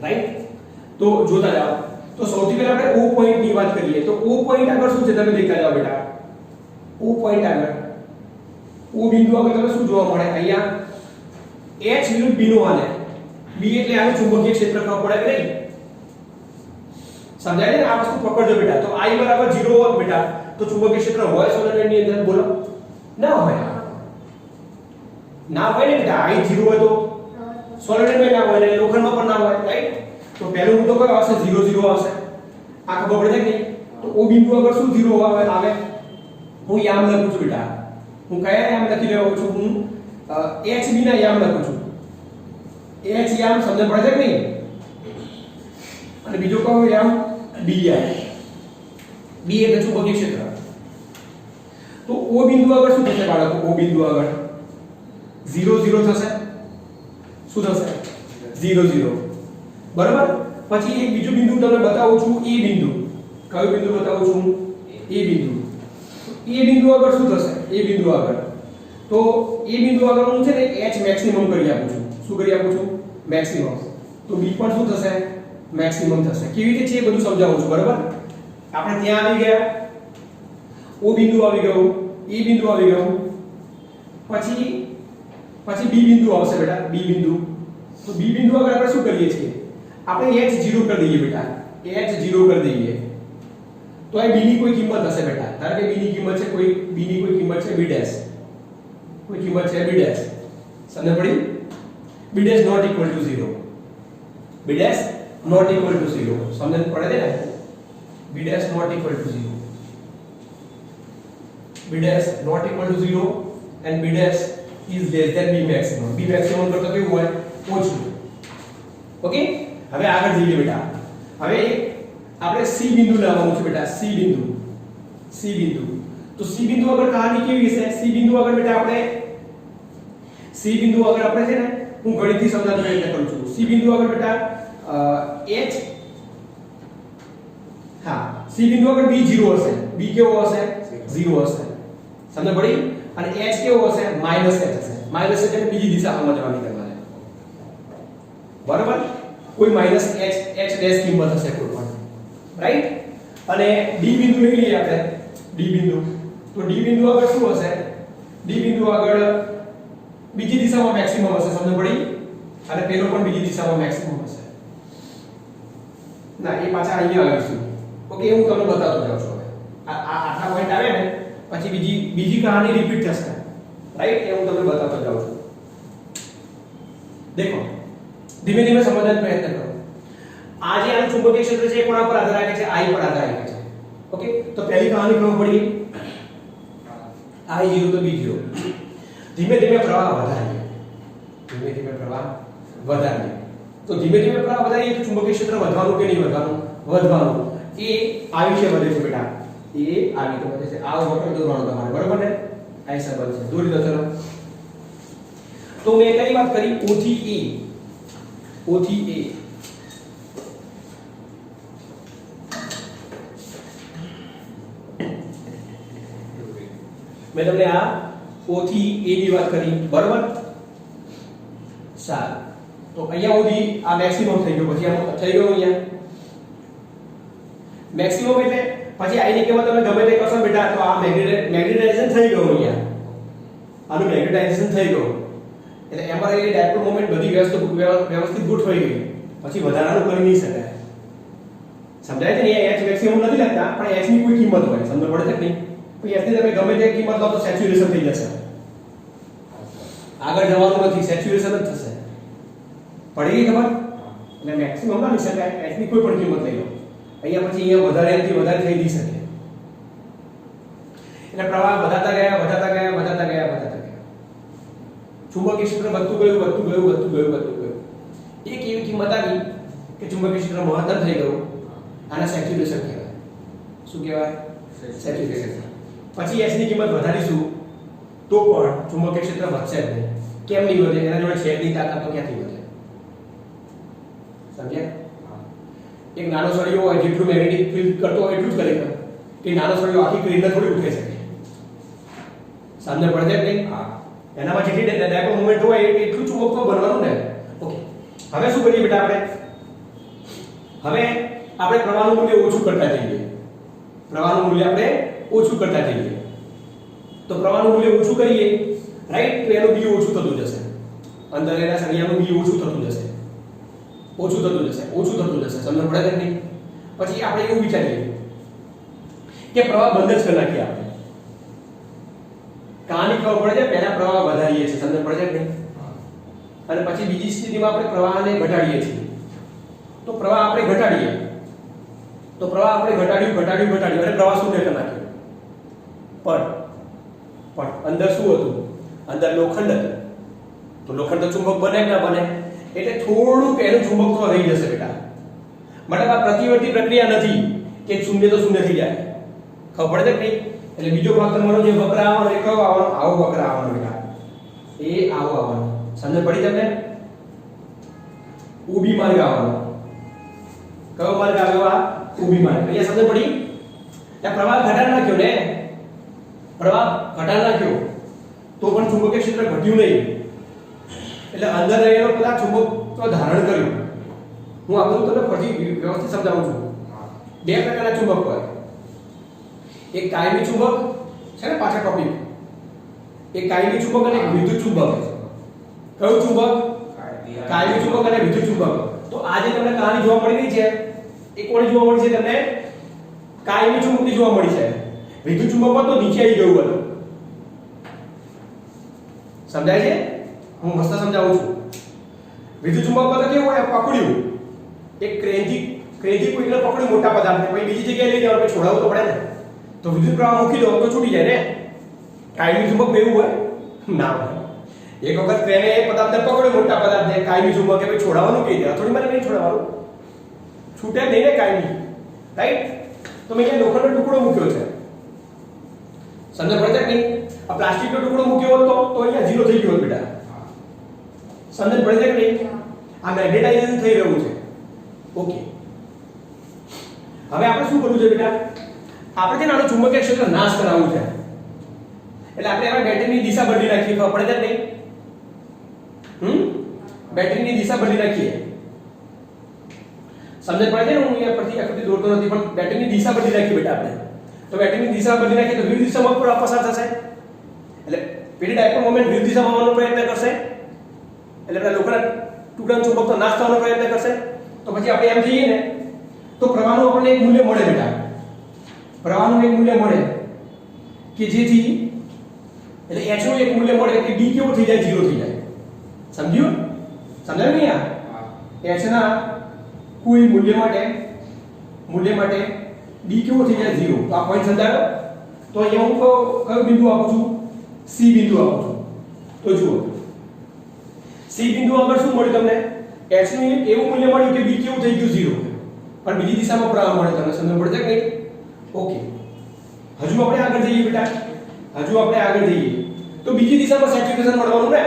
A: right. તો જોતા જાઓ. તો સૌથી પહેલા આપણે O પોઈન્ટ ની વાત કરીએ. તો O પોઈન્ટ આગળ શું છે તમે દેખતા જાઓ બેટા. O પોઈન્ટ આગળ, O બિંદુ આગળ તમને શું જોવા મળે? અહીંયા H વિરુદ્ધ B નો આલેખ. B એટલે આનું ચુંબકીય ક્ષેત્ર ખબર પડે કે નહીં? સમજાય ને? આ વસ્તુ પકડજો બેટા. તો I બરાબર 0 હોત બેટા તો ચુંબકીય ક્ષેત્ર હોય સોલેનોઇડ ની અંદર? બોલો. ના હોય. ના હોય ને બેટા. I 0 હોય તો સોલેનોઇડ માં ના હોય ને લોખંડમાં પણ ના હોય રાઈટ. તો પહેલો મુદ્દો કયો આવશે? 0 0 આવશે. આ ખબર પડે કે નહીં? તો O બિંદુ આગળ શું 0 આવે? હું યામ લખું છું બેટા. હું કયા યામ લખી રહ્યો છું? હું HB ના યામ લખું છું. H યામ સમજ પડે છે કે નહીં? અને બીજો કયો યામ? D યામ. B એટલે ચુંબકીય ક્ષેત્ર. તો O બિંદુ આગળ શું થશે બાળકો? O બિંદુ આગળ 0 0 થશે. શું થશે? 0 0 બરાબર. પછી એક બીજું બિંદુ તમને બતાવું છું, E બિંદુ. કયું બિંદુ બતાવું છું? E બિંદુ. એ બિંદુ આગળ શું થશે? એ બિંદુ આગળ, તો એ બિંદુ આગળ હું છે ને h મેક્સિમમ કરી આપું છું. શું કરી આપું છું? મેક્સિમમ. તો b પણ શું થશે? મેક્સિમમ થશે. કેવી રીતે છે એ બધું સમજાવું છું બરાબર. આપણે ત્યાં આવી ગયા, o બિંદુ આવી ગયું, e બિંદુ આવી ગયું, પછી b બિંદુ આવશે બેટા, b બિંદુ. તો b બિંદુ આગળ આપણે શું કરીએ છીએ? આપણે h 0 કરી દઈએ બેટા, h 0 કરી દઈએ. તો એ b ની કોઈ કિંમત હશે બેટા. ધારો કે b ની કિંમત છે કોઈ, b ની કોઈ કિંમત છે b ડેશ, કોઈ કિંમત છે b ડેશ. સમજ પડી? b dash not equal to 0, b dash not equal to 0. સમજ પડે છે ને? b dash not equal to 0, b dash not equal to 0 and b dash is less than b maximum. b maximum કરતા કેવું હોય? ઓછું. ઓકે, હવે આગળ જઈએ બેટા. હવે આપણે c બિંદુ લાવવાનું છે બેટા, c બિંદુ. c બિંદુ. तो C बिंदु આગળ કહાની કેવી છે? C બિંદુ આગળ બેટા આપણે C બિંદુ આગળ આપણે છે ને હું ગણિતથી સમજાવવાનો પ્રયત્ન કરું છું. C બિંદુ આગળ બેટા h હા C બિંદુ આગળ b 0 હશે. b કેવો હશે? 0 હશે. સમજ પડી? અને h કેવો હશે? -h હશે. માઈનસ એટલે બીજી દિશામાં જવાની કરવાની. બરાબર? કોઈ માઈનસ h ડેશ કિંમત હશે કોઈ પણ. રાઈટ? અને d બિંદુ લઈ લઈએ આપણે. d બિંદુ. તો d બિંદુ આગળ શું હશે? d બિંદુ આગળ બીજી દિશામાં મેક્સિમમ હશે. સમજ પડી? અને પેલો પણ બીજી દિશામાં મેક્સિમમ હશે. ના એ પાછા અહીંયા આવીશું. ઓકે હું તમને બતાવતો જાઉં છું હવે. આ આટલા પોઈન્ટ આવે ને પછી બીજી કહાની રિપીટ થશે. રાઈટ? એ હું તમને બતાવતો જાઉં છું. દેખો ધીમે ધીમે સમજવાનો પ્રયત્ન કરો. આ જે આનું ચુંબકીય ક્ષેત્ર છે એ કોના પર આધાર રાખે છે? I પર આધાર રાખે છે. ઓકે તો પહેલી કહાની ખબર પડી I0 તો B0. ધીમે ધીમે પ્રવાહ વધારીએ. ધીમે ધીમે પ્રવાહ વધારીએ. તો ધીમે ધીમે પ્રવાહ વધારીએ તો ચુંબકીય ક્ષેત્ર વધવાનું કે નહીં વધવાનું? વધવાનું. એ આ વિશે વધે છે બેટા. એ આ રીતે વધે છે. આ વક્ર દોરવાનો તમારે. બરોબર ને? આ સંબંધ છે. દોરી દો ચલો. તો મેં કઈ વાત કરી? O થી A. O થી A. મેં તમને આ O થી A ની વાત કરી. બરોબર? સારું. તો અહીંયા સુધી આ મેક્સિમમ થઈ ગયો. પછી આ થઈ ગયો અહીંયા મેક્સિમમ એટલે પછી I ની કિંમત તમે ગમે તે કરશો બેટા તો આ મેગ્નેટાઇઝેશન થઈ ગયું અહીંયા. આનું મેગ્નેટાઇઝેશન થઈ ગયું. એટલે એમાં એ ડાયપોલ મોમેન્ટ બધી વ્યવસ્થિત ગોઠવાઈ ગઈ. પછી વધારાનું કરી નહીં શકાય. સમજાય છે ને? H મેક્સિમમ નથી લખતા પણ H ની કોઈ કિંમત હોય. સમજ પડે છે કે નહીં? પછી H ની તમે ગમે તે કિંમત લો તો સેચ્યુરેશન થઈ જશે. આગળ જવાનું નથી, સેચ્યુરેશન જ થશે. પડી ગઈ ખબર? એટલે મેક્સિમમ ના લઈ શકાય. H ની કોઈ પણ કિંમત લઈ લો. અહીંયા પછી અહીંયા વધારે એનાથી વધારે થઈ નહીં શકે. એટલે પ્રવાહ વધારતા ગયા વધતા ગયા વધતા ગયા વધતા ગયા. ચુંબકીય ક્ષેત્ર વધતું ગયું વધતું ગયું વધતું ગયું વધતું ગયું. એક એવી કિંમત આવી કે ચુંબકીય ક્ષેત્ર મહત્તમ થઈ ગયું. આને સેચ્યુરેશન કહેવાય. શું કહેવાય? સેચ્યુરેશન. પછી H ની કિંમત વધારીશું તો પણ ચુંબકીય ક્ષેત્ર વધશે જ નહીં. કેમ નહીં વધે? એના જોડે છેદની તાકાત તો ક્યાંથી વધે? સમજ્યા? એક નાનો સળિયો હોય જેટલું મેગ્નેટિક ફીલ્ડ કરતો હોય એટલું જ કરે કે નાનો સળિયો આખી ક્રેનને થોડી ઉઠાઈ શકે. સામને પડે કે નહીં? હા. એનામાં જેટલી ડાયપોલ મોમેન્ટ હોય એટલું ચુંબકત્વ બનવાનું ને. ઓકે હવે શું કરીએ બેટા આપણે? હવે આપણે પ્રવાહનું મૂલ્ય ઓછું કરતા જઈએ. પ્રવાહનું મૂલ્ય આપણે ઓછું કરતા જઈએ. તો પ્રવાહનું મૂલ્ય ઓછું કરીએ રાઈટ? તો એનું બી ઓછું થતું જશે. અંદર એના સળિયાનું બી ઓછું થતું જશે. ઓછું થતું જશે. ઓછું થતું જશે. સમજ પડે કે નહીં? પછી આપણે એવું વિચારીએ કે પ્રવાહ બંધ જ કરી નાખીએ આપણે. કહાની ખબર પડે છે પહેલા પ્રવાહ વધારીએ છીએ. સમજ પડે છે કે નહીં? અને પછી બીજી સ્થિતિમાં આપણે પ્રવાહને ઘટાડીએ છીએ. તો પ્રવાહ આપણે ઘટાડીએ તો પ્રવાહ આપણે ઘટાડ્યું અને પ્રવાહ શૂન્ય કરી નાખ્યો. પણ અંદર શું હતું? અંદર લોખંડ હતું. તો લોખંડ તો ચુંબક બને કે ના બને? એટલે થોડું એનું ચુંબકત્વ રહી જશે બેટા. મતલબ આ પ્રતિવર્તી પ્રક્રિયા નથી કે શૂન્ય તો શૂન્ય થઈ જાય. ખબર પડે કે નહીં? એટલે બીજો ભાગ તમારો જે વક્ર આવવાનો એ કયો આવવાનો? આવો વક્ર આવવાનો બેટા. એ આવો આવવાનો. સમજ પડી તમને? ઊભી માર્ગ આવવાનો. કયો માર્ગ આવ્યો? આ ઊભી માર્ગ. અહીંયા સમજ પડી? ત્યાં પ્રવાહ ઘટાડી નાખ્યો ને. પ્રવાહ ઘટાડી નાખ્યો તો પણ ચુંબકીય ક્ષેત્ર ઘટ્યું નહીં. એટલે અંદર રહેલો પેલા ચુંબકત્વ ધારણ કર્યું. હું આ બધું તમને ફરી વ્યવસ્થિત સમજાવું છું. બે પ્રકારના ચુંબક હોય. એક કાયમી ચુંબક છે ને પાછા ટોપિક. એક કાયમી ચુંબક અને એક વિદ્યુત ચુંબક. કયું ચુંબક? કાયમી ચુંબક અને વિદ્યુત ચુંબક. તો આ જે તમને કહાની જોવા મળી રહી છે એ કોની જોવા મળી છે તમને? કાયમી ચુંબકની જોવા મળી છે. વિદ્યુત ચુંબક તો નીચે આવી ગયું હતું. સમજાય છે? હું મસ્ત સમજાવું છું. વિદ્યુત ચુંબકમાં તો કેવું હોય? પકડ્યું એક ક્રેનથી કોઈને પકડ્યું મોટા પદાર્થને પછી બીજી જગ્યાએ લઈ જવાનું પછી છોડાવવું તો પડે ને. તો વિદ્યુત પ્રવાહ મૂકી દો તો છૂટી જાય ને. કાયમી ચુંબક બેવું હોય ના હોય. એક વખત ક્રેને એ પદાર્થને પકડ્યો મોટા પદાર્થને કાયમી ચુંબક કે ભાઈ છોડાવવાનું કઈ દે થોડી મારે નહીં છોડાવવાનું. છૂટે નહીં ને કાયમી. રાઈટ? તો મેં અહીંયા લોખંડનો ટુકડો મૂક્યો છે. સમજ પડે છે કે નહીં? આ પ્લાસ્ટિકનો ટુકડો મૂક્યો હોત તો અહીંયા 0 થઈ ગયો હોત બેટા. સમજ પડે છે કે નહીં? આ મેગ્નેટાઇઝેશન થઈ રહ્યું છે. ઓકે, હવે આપણે શું કરવું છે બેટા? આપણે છે ને આનું ચુંબકીય ક્ષેત્ર નાશ કરાવવું છે. એટલે આપણે આ બેટરીની દિશા બદલી નાખીએ. ખબર પડે છે નહીં? બેટરીની દિશા બદલી નાખીએ. સમજ પડે છે ને? હું અહીંયા પરથી આકૃતિ દોરતો નથી, પણ બેટરીની દિશા બદલી નાખીએ બેટા આપણે. તો બેટરીની દિશા બદલી નાખીએ તો વિરુદ્ધ દિશામાં પર પસાર થશે. એટલે પેલી ડાયપોલ મોમેન્ટ વિરુદ્ધ દિશામાં આવવાનો પ્રયત્ન કરશે. એટલે પેલા લોખંડના ટુકડાનો ચુંબક તો નાશ થવાનો પ્રયત્ન કરશે. તો પછી આપણે એમ કહીએ ને તો પ્રવાહનું આપણને એક મૂલ્ય મળે બેટા. પ્રવાહનું એક મૂલ્ય મળે કે જેથી એટલે h નું એક મૂલ્ય મળે કે d કેવો થઈ જાય? 0 થઈ જાય. સમજ્યું? સમજાયું નહીં? આ h ના કોઈ મૂલ્ય માટે d કેવો થઈ જાય? 0. તો આ પોઈન્ટ સમજાયો? તો અહીંયા હું કયો બિંદુ આપું છું? c બિંદુ આપું છું. તો જુઓ, c બિંદુ આગળ શું મળ્યું તમને? h નું એવું મૂલ્ય મળ્યું કે b કેવું થઈ ગયું? 0. પણ બીજી દિશામાં પ્રવાહ મળે. તમને સમજ પડે છે કે નહીં? ઓકે, હજુ આપણે આગળ જઈએ બેટા. હજુ આપણે આગળ જઈએ તો બીજી દિશામાં સેચ્યુરેશન મળવાનું ને.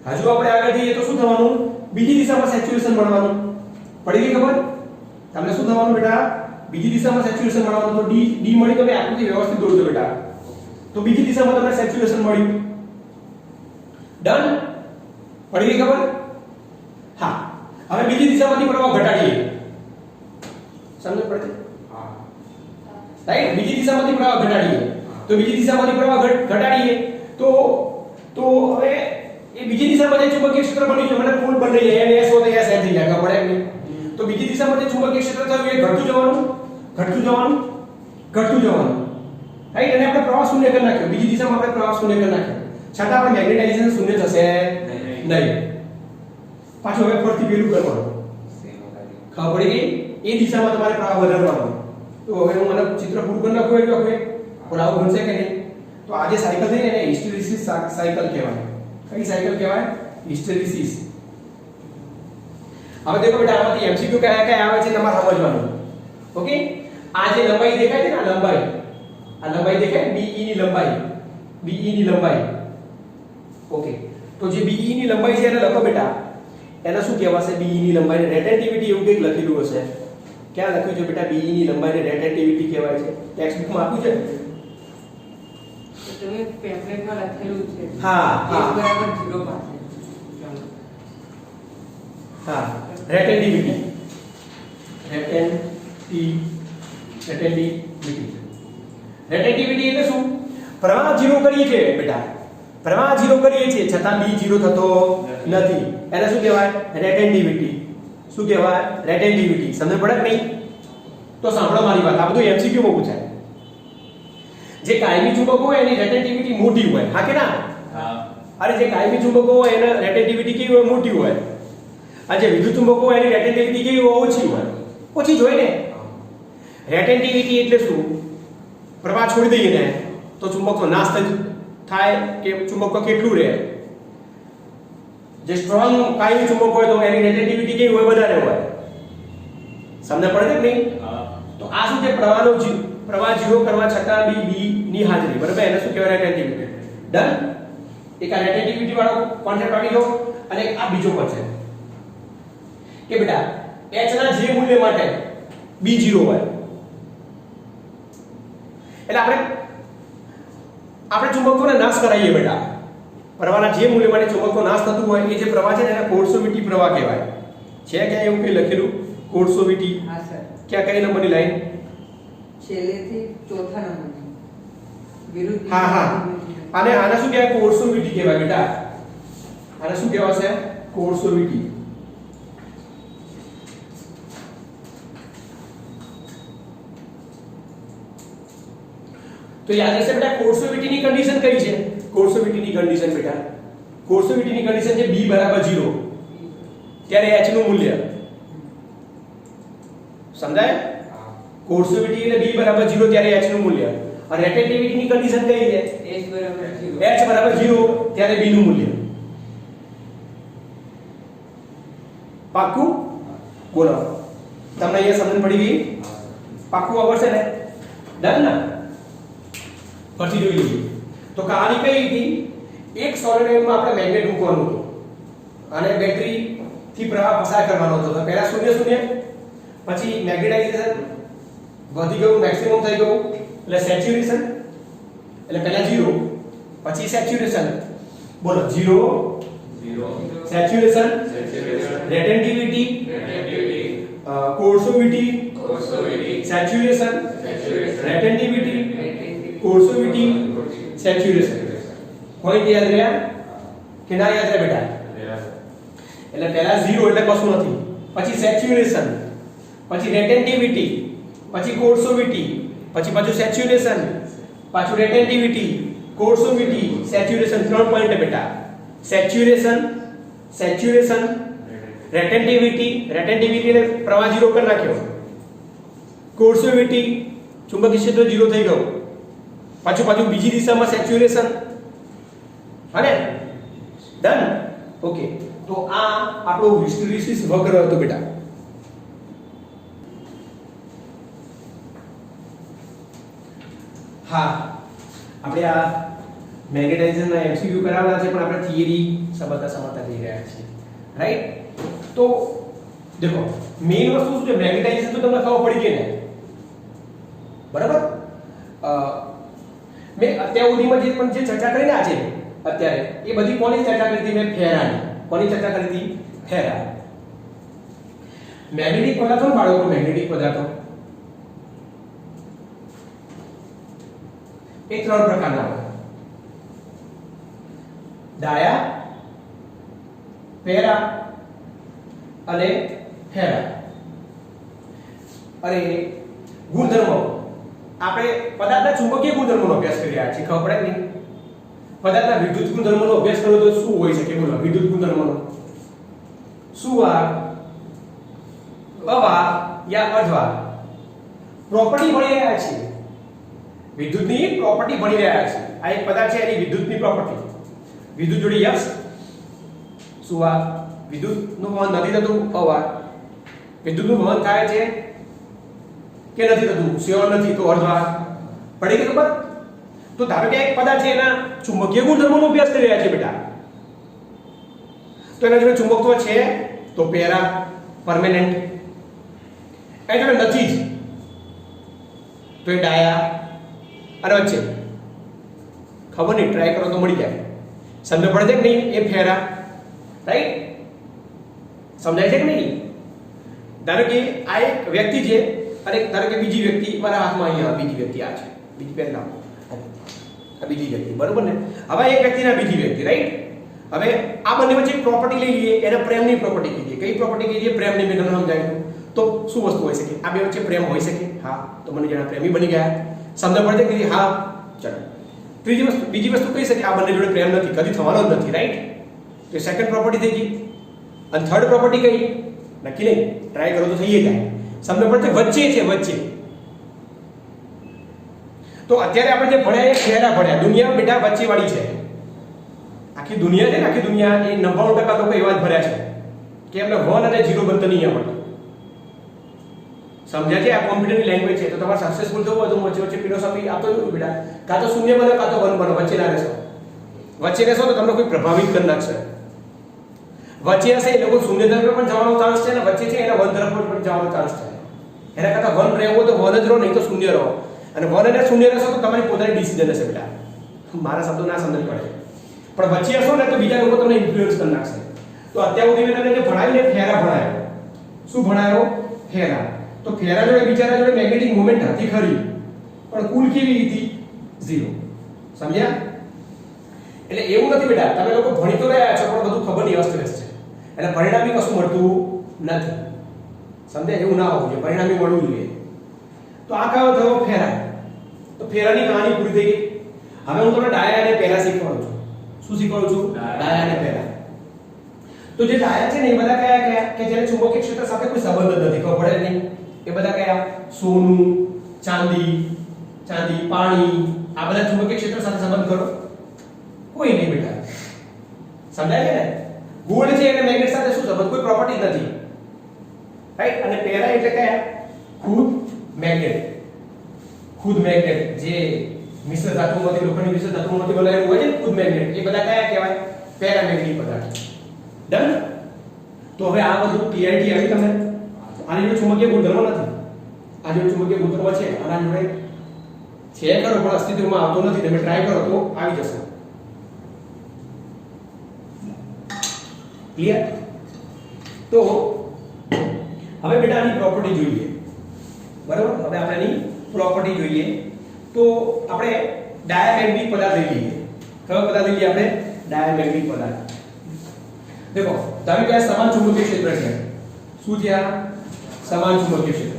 A: હજુ આપણે આગળ જઈએ તો શું થવાનું? બીજી દિશામાં સેચ્યુરેશન મળવાનું. પડી ગઈ ખબર? તમને શું થવાનું બેટા? બીજી દિશામાં સેચ્યુરેશન મળવાનું. તો d મળી. તમે આકૃતિ વ્યવસ્થિત દોરજો બેટા. તો બીજી દિશામાં તમને સેચ્યુરેશન મળ્યું. ડન? પડી ગઈ ખબર? હા, હવે બીજી દિશામાંથી પ્રવાહ ઘટાડીએ. સમજ પડે છે? હા, રાઈટ. બીજી દિશામાંથી પ્રવાહ ઘટાડીએ. તો બીજી દિશામાંથી પ્રવાહ ઘટાડીએ તો હવે એ બીજી દિશામાં જે ચુંબકીય ક્ષેત્ર બન્યું છે મને ફૂલ બની જાય અને s હોતે s થઈ જાય. ખબર પડે કે તો બીજી દિશામાં જે ચુંબકીય ક્ષેત્ર થયું એ ઘટતું જવાનું. રાઈટ. અને આપણે પ્રવાહ શૂન્ય કરી નાખ્યો. બીજી દિશામાં આપણે પ્રવાહ શૂન્ય કરી નાખ્યો. છતાં આપણે મેગ્નેટાઇઝેશન શૂન્ય થશે નહીં. પાછું હવે ફરીથી પેલું કરવાનું. ખબર પડી ગઈ? એ દિશામાં તમારે પ્રવાહ વધારવાનો. તો હવે હું મને ચિત્ર પૂરું કરી નાખું એટલે હવે પણ આવું બનશે કે નહીં? તો આ જે સાયકલ થઈ ને એને હિસ્ટેરિસિસ સાયકલ કહેવાય. કઈ સાયકલ કહેવાય? હિસ્ટેરિસિસ. હવે દેખો બેટા, આમાંથી MCQ કયા આવે છે તમારે સમજવાનું. ઓકે, આ જે લંબાઈ દેખાય છે ને, આ લંબાઈ દેખાય, BE ની લંબાઈ. ઓકે, તો જે BE ની લંબાઈ છે એને લખો બેટા. એને શું કહેવાશે? BE ની લંબાઈને રેટેન્ટિવિટી એવું કંઈક લખેલું હશે. ક્યાં લખ્યું છે બેટા? BE ની લંબાઈને રેટેન્ટિવિટી કહેવાય છે. ટેક્સ્ટ બુકમાં આપ્યું છે.
B: તમે પેમ્ફલેટમાં લખેલું છે.
A: હા,
B: 1 = 0 પાસે.
A: હા, રેટેન્ટિવિટી. રેટેન્ટિવિટી એટલે શું? પ્રવાહ 0 કરીએ છીએ બેટા. પ્રવાહ 0 કરીએ છીએ છતાં b 0 થતો નથી. એને શું કહેવાય? રેટેન્ટિવિટી. શું કહેવાય? રેટેન્ટિવિટી. સમજ પડે કે નહીં? તો સાંભળો મારી વાત. આ બધું MCQ માં પૂછાય. જે કાયમી ચુંબકો હોય એની રેટેન્ટિવિટી મોટી હોય. હા કે ના? હા. અરે જે કાયમી ચુંબકો હોય એની રેટેન્ટિવિટી કેવી હોય? મોટી હોય. આ જે વિદ્યુત ચુંબકો હોય એની રેટેન્ટિવિટી કેવી હોય? ઓછી હોય. ઓછી જ હોય ને. રેટેન્ટિવિટી એટલે શું? પ્રવાહ છોડી દઈએ ને તો ચુંબકનો નાશ થાય કે ચુંબક કેટલું રહે? જે સ્ટ્રોંગ કાયમી ચુંબક હોય તો એની રેટેન્ટિવિટી કેવી હોય? વધારે હોય. સમજ પડે કે નહીં? તો આ શું છે? પ્રવાહ 0 કરવા છતાં b ની હાજરી. બરાબર? એને શું કહેવાય? રેટેન્ટિવિટી. ડન? એક આ રેટેન્ટિવિટી વાળો કોન્સેપ્ટ આવી ગયો અને આ બીજો કોન્સેપ્ટ કે બેટા h ના જે મૂલ્ય માટે b 0 હોય એટલે આપણે ચુંબકોનો નાશ કરાવીએ બેટા. પ્રવાહના જે મૂલ્ય માટે ચુંબકનો નાશ થતું હોય એ જે પ્રવાહ છે એને કોર્સોવિટી પ્રવાહ કહેવાય. છે ક્યાં એવું કઈ લખેલું? કોર્સોવિટી.
B: હા સર.
A: ક્યાં કઈ નંબરની લાઈન?
B: છેલ્લેથી ચોથા નંબરની વિરુદ્ધ.
A: હા. આને શું કહેવાય? કોર્સોવિટી કહેવાય બેટા. આને શું કહેવાશે? કોર્સોવિટી. તો યાદ રહેશે બેટા કોર્સોવિટીની કન્ડિશન કઈ છે? કોર્સોવિટીની કન્ડિશન બેટા, કોર્સોવિટીની કન્ડિશન છે b = 0 ત્યારે h નું મૂલ્ય સમજાય? કોર્સોવિટી એટલે b = 0 ત્યારે h નું મૂલ્ય. અને રેટેન્ટિવિટીની કન્ડિશન કઈ છે?
B: h = 0
A: ત્યારે b નું મૂલ્ય. પાક્કું? બોલો તમને અહીંયા સમજ પડી ગઈ? પાક્કું આવડશે ને? ડન ને? ફરીથી જોઈ લઈએ. તો કહાની કઈ હતી? એક સોલેનોઇડમાં આપણે મેગ્નેટ મૂકવાનું હતું અને બેટરી થી પ્રવાહ પસાર કરવાનો હતો. તો પહેલા 0 0, પછી મેગ્નેટાઇઝેશન વધી ગયું, મેક્સિમમ થઈ ગયું, એટલે સેચ્યુરેશન, એટલે પહેલા 0, પછી સેચ્યુરેશન. બોલો 0 સેચ્યુરેશન, રેટેન્ટિવિટી, કોર્સોવિટી, સેચ્યુરેશન, રેટેન્ટિવિટી, કોર્સોવિટી, સેચ્યુરેશન. પોઈન્ટ યાદ રહ્યા કે ના યાદ રહ્યા બેટા? એટલે પહેલા 0 એટલે કશું નથી, પછી સેચ્યુરેશન, પછી રેટેન્ટિવિટી, પછી કોર્સોવિટી, પછી પાછું સેચ્યુરેશન, પાછું રેટેન્ટિવિટી, કોર્સોવિટી, સેચ્યુરેશન. 3 પોઈન્ટ બેટા. સેચ્યુરેશન, રેટેન્ટિવિટી એટલે પ્રવાહ 0 કરી નાખ્યો, કોર્સોવિટી ચુંબકીય ક્ષેત્ર 0 થઈ ગયું, પાછું બીજી દિશામાં સેચ્યુરેશન. અને ડન. ઓકે, તો આ આપણો હિસ્ટેરેસિસ વક્ર હતો બેટા. હા, આપણે આ મેગ્નેટાઇઝેશનના એમસીક્યુ કરાવવાના છે, પણ આપણે થિયરી સમજતા જઈ રહ્યા છીએ, રાઈટ? તો દેખો, મેઈન વસ્તુ શું છે? મેગ્નેટાઇઝેશન તો તમને ખબર પડી ગઈ ને, બરાબર? મેં અત્યાર સુધીમાં જે ચર્ચા કરી ને આજે અત્યારે, એ બધી કોની ચર્ચા કરી હતી? મેં ફેરાની. કોની ચર્ચા કરી હતી? ફેરા. મેગ્નેટિક પદાર્થો બાળકો, મેગ્નેટિક પદાર્થો એ 3 પ્રકારના હોય: ડાયા, પેરા અને ફેરા. અરે ગુણધર્મો, આપણે પદાર્થના ચુંબકીય ગુણધર્મોનો અભ્યાસ કરી રહ્યા છીએ, ખબર પડે નહીં? પદાર્થના વિદ્યુત ગુણધર્મોનો અભ્યાસ કરો તો શું હોઈ શકે? બોલો, વિદ્યુત ગુણધર્મોનો સુવાર, અવાર યા અર્ધવાર પ્રોપર્ટી ભણી રહ્યા છીએ. વિદ્યુતની પ્રોપર્ટી ભણી રહ્યા છીએ. આ એક પદાર્થ છે, એની વિદ્યુતની પ્રોપર્ટી. વિદ્યુત જોડે યસ, સુવાર. વિદ્યુતનું વહન નથી થતું, અવાર. વિદ્યુતનું વહન થાય છે કે નથી થતું? શ્યોર નથી, તો અર્ધવાર. પડી ગઈ ખબર? તો ધારો કે એક પદાર્થ છે, એના ચુંબકીય ગુણધર્મોનો અભ્યાસ કરી રહ્યા છે બેટા. તો એના જોડે ચુંબકત્વ છે તો પેરા, પરમેનન્ટ. એના જોડે નથી જ તો એ ડાયા. અને વચ્ચે ખબર નહીં, ટ્રાય કરો તો મળી જાય. સમજ પડે કે નહીં? એ ફેરા, રાઈટ? સમજાય છે કે નહીં? ધારો કે આ એક વ્યક્તિ છે અને ધારો કે બીજી વ્યક્તિ મારા હાથમાં, અહીંયા બીજી વ્યક્તિ આ છે, બીજી પેન નાખો, આ બીજી વ્યક્તિ, બરોબર ને? હવે એક વ્યક્તિના બીજી વ્યક્તિ, રાઈટ? હવે આ બંને વચ્ચે એક પ્રોપર્ટી લઈ લઈએ, એને પ્રેમની પ્રોપર્ટી કહીએ. કઈ પ્રોપર્ટી કહીએ? પ્રેમની. મેં તમને સમજાવ્યું. તો શું વસ્તુ હોઈ શકે? આ બે વચ્ચે પ્રેમ હોઈ શકે? હા. તો મને જણા પ્રેમી બની ગયા. સમજ પડે કે હા? ચલો. બીજી વસ્તુ કહી શકે આ બંને જોડે પ્રેમ નથી, કદી થવાનો જ નથી, રાઈટ? તો સેકન્ડ પ્રોપર્ટી થઈ ગઈ. અને થર્ડ પ્રોપર્ટી કઈ? નક્કી નહીં, ટ્રાય કરો તો થઈ જાય. સમજ પડે? વચ્ચે છે, વચ્ચે. તો અત્યારે આપણે જે ભણ્યા એ ફેરા ભણ્યા. દુનિયા બેટા વચ્ચે વાળી છે. આખી દુનિયા છે ને, આખી દુનિયા એ 99% લોકો એવા જ ભર્યા છે કે એમને 1 અને 0 બનતો નહીં આવડતું. સમજ્યા છે? આ કોમ્પ્યુટરની લેંગ્વેજ છે. તો તમારે સક્સેસફુલ થવું હોય તો વચ્ચે ફિલોસોફી આપતો જવું બેટા. કાં તો 0 બનો, કાં તો 1 બનો. વચ્ચે ના રહેશો. વચ્ચે રહેશો તો તમને કોઈ પ્રભાવિત કરી નાખશે. વચ્ચે હશે એ લોકો 0 તરફ પણ જવાનો ચાન્સ છે, ને વચ્ચે છે એના 1 તરફ પણ જવાનો ચાન્સ છે. એના કરતાં 1 રહેવો તો 1 જ રહો, નહીં તો 0 રહો. અને 1 અને 0 રહેશો તો તમારી પોતાની ડિસિઝન હશે બેટા. મારા શબ્દો ના સમજ પડે, પણ વચ્ચે હશો ને તો બીજા લોકો તમને ઇન્ફ્લુઅન્સ કરી નાખશે. તો અત્યાર સુધી મેં તમને જે ભણાવ્યું ને, ફેરા ભણાયો. શું ભણાયો? ફેરા. તો ફેરા જોડે બિચારા જોડે મેગ્નેટિક મોમેન્ટ હતી ખરી, પણ કુલ કેવી હતી? 0. સમજ્યા? એટલે એવું નથી બેટા, તમે લોકો ભણી તો રહ્યા છો પણ બધું ખબર નહીં, અસ્તવ્યસ્ત છે. એટલે પરિણામી કશું મળતું નથી. સમજ્યા? એવું ના હોવું જોઈએ, પરિણામી મળવું જોઈએ. તો આ કયો થયો? ફેરા. તો ફેરાની કહાની પૂરી થઈ ગઈ. હવે હું તમને ડાયા અને પેરા શીખવાડું છું. શું શીખવાડું છું? ડાયા અને પેરા. તો જે ડાયા છે ને, એ બધા કયા કે જેને ચુંબકીય ક્ષેત્ર સાથે કોઈ સંબંધ જ નથી, ખબર પડે નહીં. એ બધા કયા? સોનું, ચાંદી, પાણી. આ બધા ચુંબકીય ક્ષેત્ર સાથે સંબંધ કરો? કોઈ નહીં બેટા. સમજાય છે ને? ગોલ્ડ છે એને મેગ્નેટ સાથે શું સંબંધ? કોઈ પ્રોપર્ટી નથી, રાઈટ? અને પેરા એટલે કયા? ખુદ મેગ્નેટ. જે મિશ્ર ધાતુમાંથી લોખંડની મિશ્ર ધાતુમાંથી બનાવેલું હોય છે ખુદ મેગ્નેટ, એ બધા કયા કહેવાય? પેરામેગ્નેટિક પદાર્થ. ડન. તો હવે આ બધું ક્લિયરિટી આવી તમને? આની જોડે ચુંબકીય ગુણધર્મ નથી, આ જોડે ચુંબકીય ગુણધર્મ છે, આના જોડે છે ખરો પણ અસ્તિત્વમાં આવતો નથી. તમે ટ્રાય કરો તો આવી જશે. ક્લિયર? તો હવે બેટા આની પ્રોપર્ટી જોઈએ. બરાબર, હવે આપણે આની પ્રોપર્ટી જોઈએ. તો આપણે ડાયામેગ્નેટિક પદાર્થ લઈ લઈએ. કયો પદાર્થ લઈ લઈએ આપણે? ડાયામેગ્નેટિક પદાર્થ. देखो ધારો કે આ સમાન ચુંબકીય ક્ષેત્ર છે. શું છે આ? સમાન ચુંબકીય ક્ષેત્ર.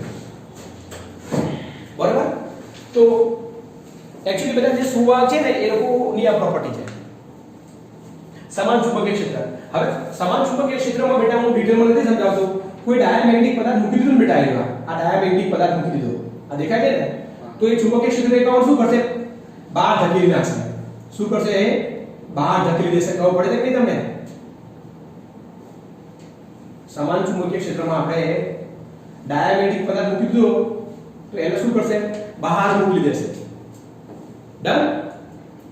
A: બરાબર? તો એક્ચ્યુઅલી બધા જે સુવાહક છે ને એ લોકોની આ પ્રોપર્ટી છે. સમાન ચુંબકીય ક્ષેત્ર. હવે સમાન ચુંબકીય ક્ષેત્રમાં બેટા હું ડિટેલમાં નથી સમજાવતો. કોઈ ડાયામેગ્નેટિક પદાર્થ મૂકી દીધો ને બેટા, અહીંયા આ ડાયામેગ્નેટિક પદાર્થ મૂકી દીધો, આ દેખાય છે ને? તો એ ચુંબકીય ક્ષેત્ર રેખાઓ શું કરશે? બહાર ધકેલી નાખશે. શું કરશે? એ બહાર ધકેલી દેશે. ખબર પડે છે કે નહીં તમને? સમાન ચુંબકીય ક્ષેત્રમાં આપણે ડાયામેગ્નેટિક પદાર્થ મૂકી દીધો તો એને શું કરશે? બહાર મોકલી દેશે. ડન.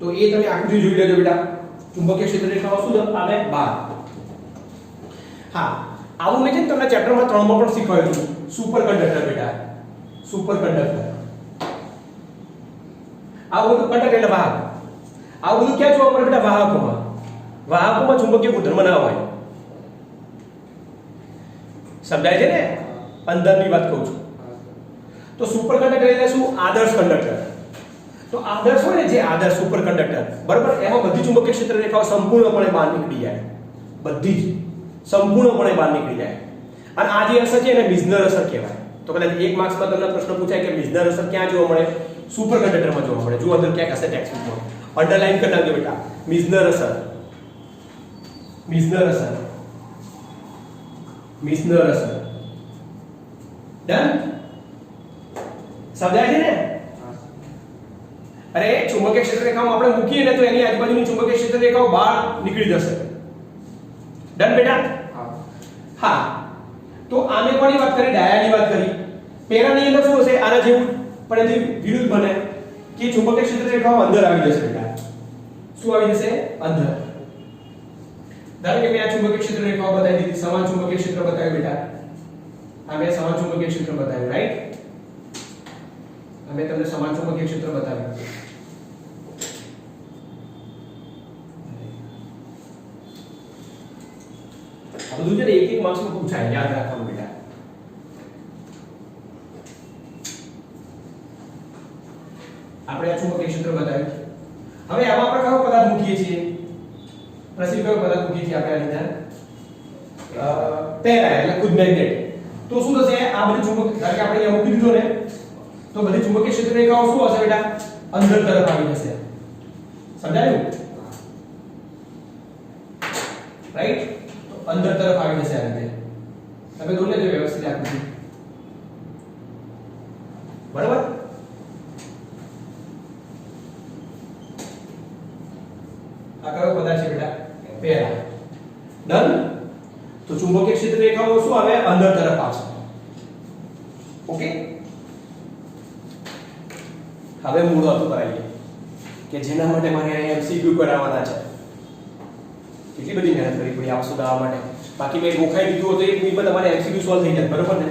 A: તો એ તમે આકૃતિ જોઈ લેજો બેટા. ચુંબકીય ક્ષેત્ર રેખાઓ શું આવે? બહાર. હા, આવું મેં છે ને તમને ચેપ્ટરમાં 3 માં પણ શીખવાડ્યું હતું. સુપર કંડક્ટર બેટા, સુપર કંડક્ટર. આવું બધું કંડક્ટર એટલે વાહક. આવું બધું ક્યાં જોવા મળે બેટા? વાહકોમાં. વાહકોમાં ચુંબકીય ગુણધર્મ ના હોય. સમજાય છે ને? અંદરની વાત કહું છું. તો સુપર કંડક્ટર એટલે શું? આદર્શ કંડક્ટર. તો આદર્શ હોય ને, જે આદર્શ સુપર કંડક્ટર, બરાબર, એમાં બધી ચુંબકીય ક્ષેત્ર રેખાઓ સંપૂર્ણપણે બહાર નીકળી જાય. બધી જ સંપૂર્ણપણે બહાર નીકળી જાય. અને આ જે અસર છે એને મિઝનર અસર કહેવાય. તો કદાચ એક માર્ક્સમાં તમને પ્રશ્ન પૂછાય કે મિઝનર અસર ક્યાં જોવા મળે? સુપર કંડક્ટરમાં જોવા મળે. જો અંદર ક્યાંક હશે ટેક્સ્ટબુકમાં. અંડરલાઈન કરી નાખજો બેટા. મિઝનર અસર, મિઝનર અસર, મિઝનર અસર. ડન. સમજાય છે ને? અરે ચુંબકીય ક્ષેત્ર રેખામાં આપણે મૂકીએ ને તો એની આજુબાજુની ચુંબકીય ક્ષેત્ર રેખાઓ બહાર નીકળી જશે. ડન બેટા? હા. તો આને કોની વાત કરી? ડાયાની વાત કરી. પેરાની અંદર શું હશે? આના જેવું પણ એની વિરુદ્ધ બને કે ચુંબકીય ક્ષેત્ર રેખાઓ અંદર આવી જશે બેટા. શું આવી જશે? અંદર. ધારો કે મેં આ ચુંબકીય ક્ષેત્ર રેખાઓ બતાવી દીધી, સમાન ચુંબકીય ક્ષેત્ર બતાવ્યું બેટા. આ મેં સમાન ચુંબકીય ક્ષેત્ર બતાવ્યું, રાઈટ? અમે તમને સમાન ચુંબકીય ક્ષેત્ર બતાવ્યું. આ બધું છે ને એક એક માર્ક્સમાં પૂછાય, યાદ રાખવાનું બેટા. આપણે આ ચુંબકીય ક્ષેત્ર બતાવ્યું. હવે આમાં આપણે કયો પદાર્થ મૂકીએ છીએ? પ્રસિદ્ધ કયો પદાર્થ મૂકીએ છીએ આપણે આની અંદર? પેરા એટલે ખુદ મેગ્નેટ. તો શું થશે? આ બધી ચુંબક ધારો કે આપણે અહીંયા મૂકી દીધો ને, તો બધી ચુંબકીય ક્ષેત્ર રેખાઓ શું હશે બેટા? અંદર તરફ આવી જશે. સમજાયું? રાઈટ? તો અંદર તરફ આવી જશે આ રીતે. તમે દોરી લેજો વ્યવસ્થિત આકૃતિ. બરાબર? આ કયો પદાર્થ છે બેટા? પેરા. ડન. તો ચુંબકીય ક્ષેત્ર રેખાઓ શું આવે? અંદર તરફ આવશે. ઓકે? હવે મૂળ હતું કરાવીએ કે જેના માટે મારે એમસીક્યુ કરાવવાના છે. કેટલી બધી મહેનત કરવી પડી આ સુધારવા માટે. બાકી મેં ગોખાઈ દીધું હતું 1 મિનિટમાં તમારે એમસીક્યુ સોલ્વ થઈ જાય. બરોબર ને?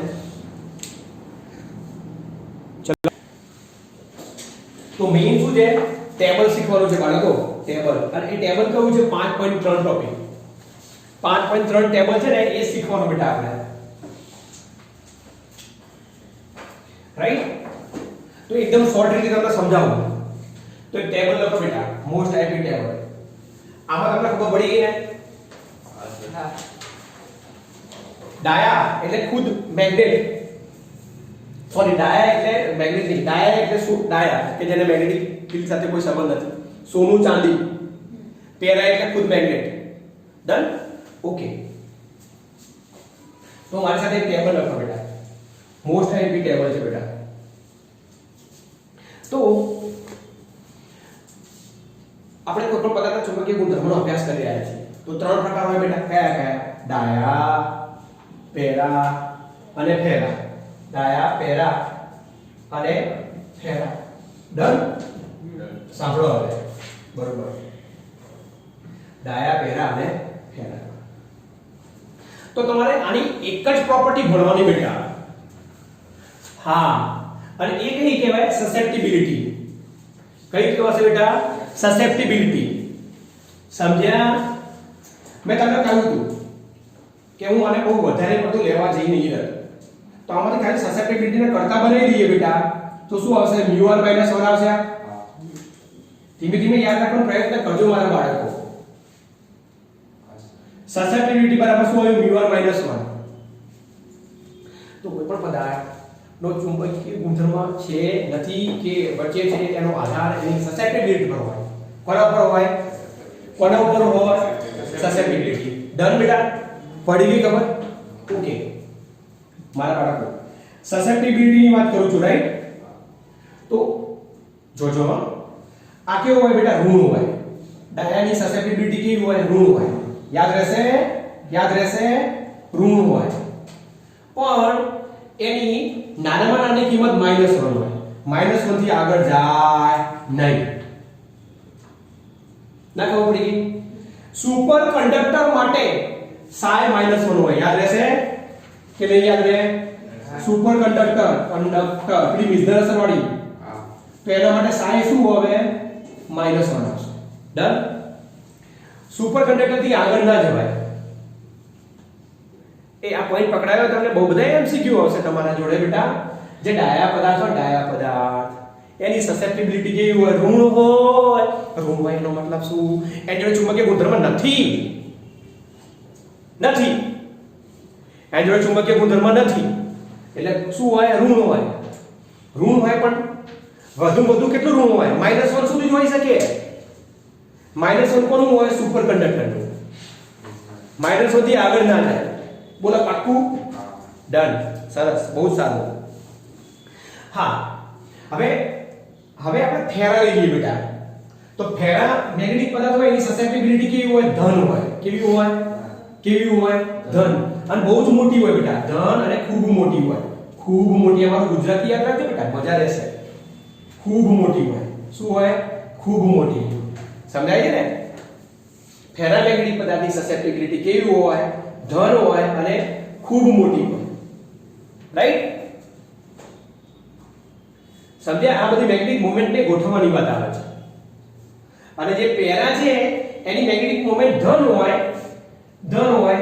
A: ચલો, તો મેઈન શું છે? ટેબલ શીખવાનું છે બાળકો. ટેબલ. અને એ ટેબલ કયું છે? 5.3 ટોપિક. 5.3 ટેબલ છે ને, એ શીખવાનું બેટા આપણે. રાઈટ? તો એકદમ શોર્ટ રીતે તમને સમજાવું તો એક ટેબલ લખો બેટા. Most IP table. આમાં તમને ખબર પડી ગઈ ને?
B: હા.
A: ડાયા એટલે ખુદ મેગ્નેટ. સોરી, ડાયા એટલે મેગ્નેટ નહીં. ડાયા એટલે શું? ડાયા કે જેને મેગ્નેટિક ફીલ્ડ સાથે કોઈ સંબંધ નથી. સોનું, ચાંદી. પેરા એટલે ખુદ મેગ્નેટ. ડન? ઓકે. તો મારી સાથે એક ટેબલ લખો બેટા. મોસ્ટ આઈપી ટેબલ છે બેટા. તો આપણે કોઈ પણ પદાર્થના ચુંબકીય ગુણધર્મોનો અભ્યાસ કરી રહ્યા છીએ. તો 3 પ્રકાર હોય બેટા. કયા કયા? ડાયા, પેરા અને ફેરા. ડાયા, પેરા અને ફેરા. ડન? સાંભળો હવે બરોબર ડાયા પેરા અને ફેરા તો તમારે આની એક જ પ્રોપર્ટી ભણવાની બેટા હા અને એ કઈ કહેવાય સસેપ્ટિબિલિટી કઈ કહેવાશે બેટા સસેપ્ટિબિલિટી સમજ્યા મેં તમને કહ્યું હતું કે હું આને બહુ વધારે પડતું લેવા જઈ નહીં રહ્યો તો આમાંથી ખાલી સસેપ્ટિબિલિટી ને કરતા બનાવી દઈએ બેટા તો શું આવશે μr 1 આવશે ધીમે ધીમે યાદ રાખવાનો પ્રયત્ન કરજો મારા બાળકો સસેપ્ટિબિલિટી બરાબર શું આવ્યું μr 1 તો કોઈ પણ પદાર્થ નો ચુંબકીય ગુણધર્મ છે નથી કે વચ્ચે છે એનો આધાર એની સસેપ્ટિબિલિટી પર હોય કોના ઉપર હોય સસેપ્ટિબિલિટી ડન બેટા પડી ગઈ ખબર ઓકે મારા બાળકો સસેપ્ટિબિલિટી ની વાત કરું છું રાઈટ તો જોજો આ કેવું હોય બેટા ઋણ હોય ડાયાની સસેપ્ટિબિલિટી કેવી હોય ઋણ હોય યાદ રહેશે ઋણ હોય પણ એની નાનામાં નાની કિંમત -1 હોય -1 થી આગળ જાય નહીં ના ખબર પડી ગઈ સુપર કંડક્ટર માટે psi -1 હોય યાદ રહેશે કે નહીં યાદ રહે સુપર કંડક્ટર પેલી મિઝનર વાળી તો એના માટે psi શું હવે -1 આવશે ડન સુપર કંડક્ટર થી આગળ ના જવાય એ આ પોઈન્ટ પકડાયો તમને બહુ બધા એમસીક્યુ આવશે તમારા જોડે બેટા જે ડાયા પદાર્થ એની સસેપ્ટિબિલિટી કેવી હોય ઋણ હોય એનો મતલબ શું એની જોડે ચુંબકીય ગુણધર્મ નથી એની જોડે ચુંબકીય ગુણધર્મ નથી એટલે શું હોય ઋણ હોય પણ વધુ કેટલું ઋણ હોય -1 સુધી જ હોઈ શકે -1 કોનું હોય સુપર કંડક્ટરનું -1 થી આગળ ના જાય બોલો પાક્કું ડન સરસ બહુ સારું હા હવે આપણે ફેરા લઈએ બેટા તો ફેરા મેગ્નેટિક પદાર્થ હોય એની સસેપ્ટિબિલિટી કેવી હોય ધન હોય કેવી હોય ધન અને બહુ જ મોટી હોય બેટા ધન અને ખૂબ મોટી હોય ખૂબ મોટી અમારું ગુજરાતી યાદ રાખજો બેટા મજા રહેશે ખૂબ મોટી હોય શું હોય ખૂબ મોટી સમજાય છે ને ફેરામેગ્નેટિક પદાર્થની સસેપ્ટિબિલિટી કેવી હોય ધન હોય અને ખૂબ મોટી હોય રાઈટ સમજ્યા આ બધી મેગ્નેટિક મોમેન્ટને ગોઠવવાની વાત આવે છે અને જે પેરા છે એની મેગ્નેટિક મોમેન્ટ ધન હોય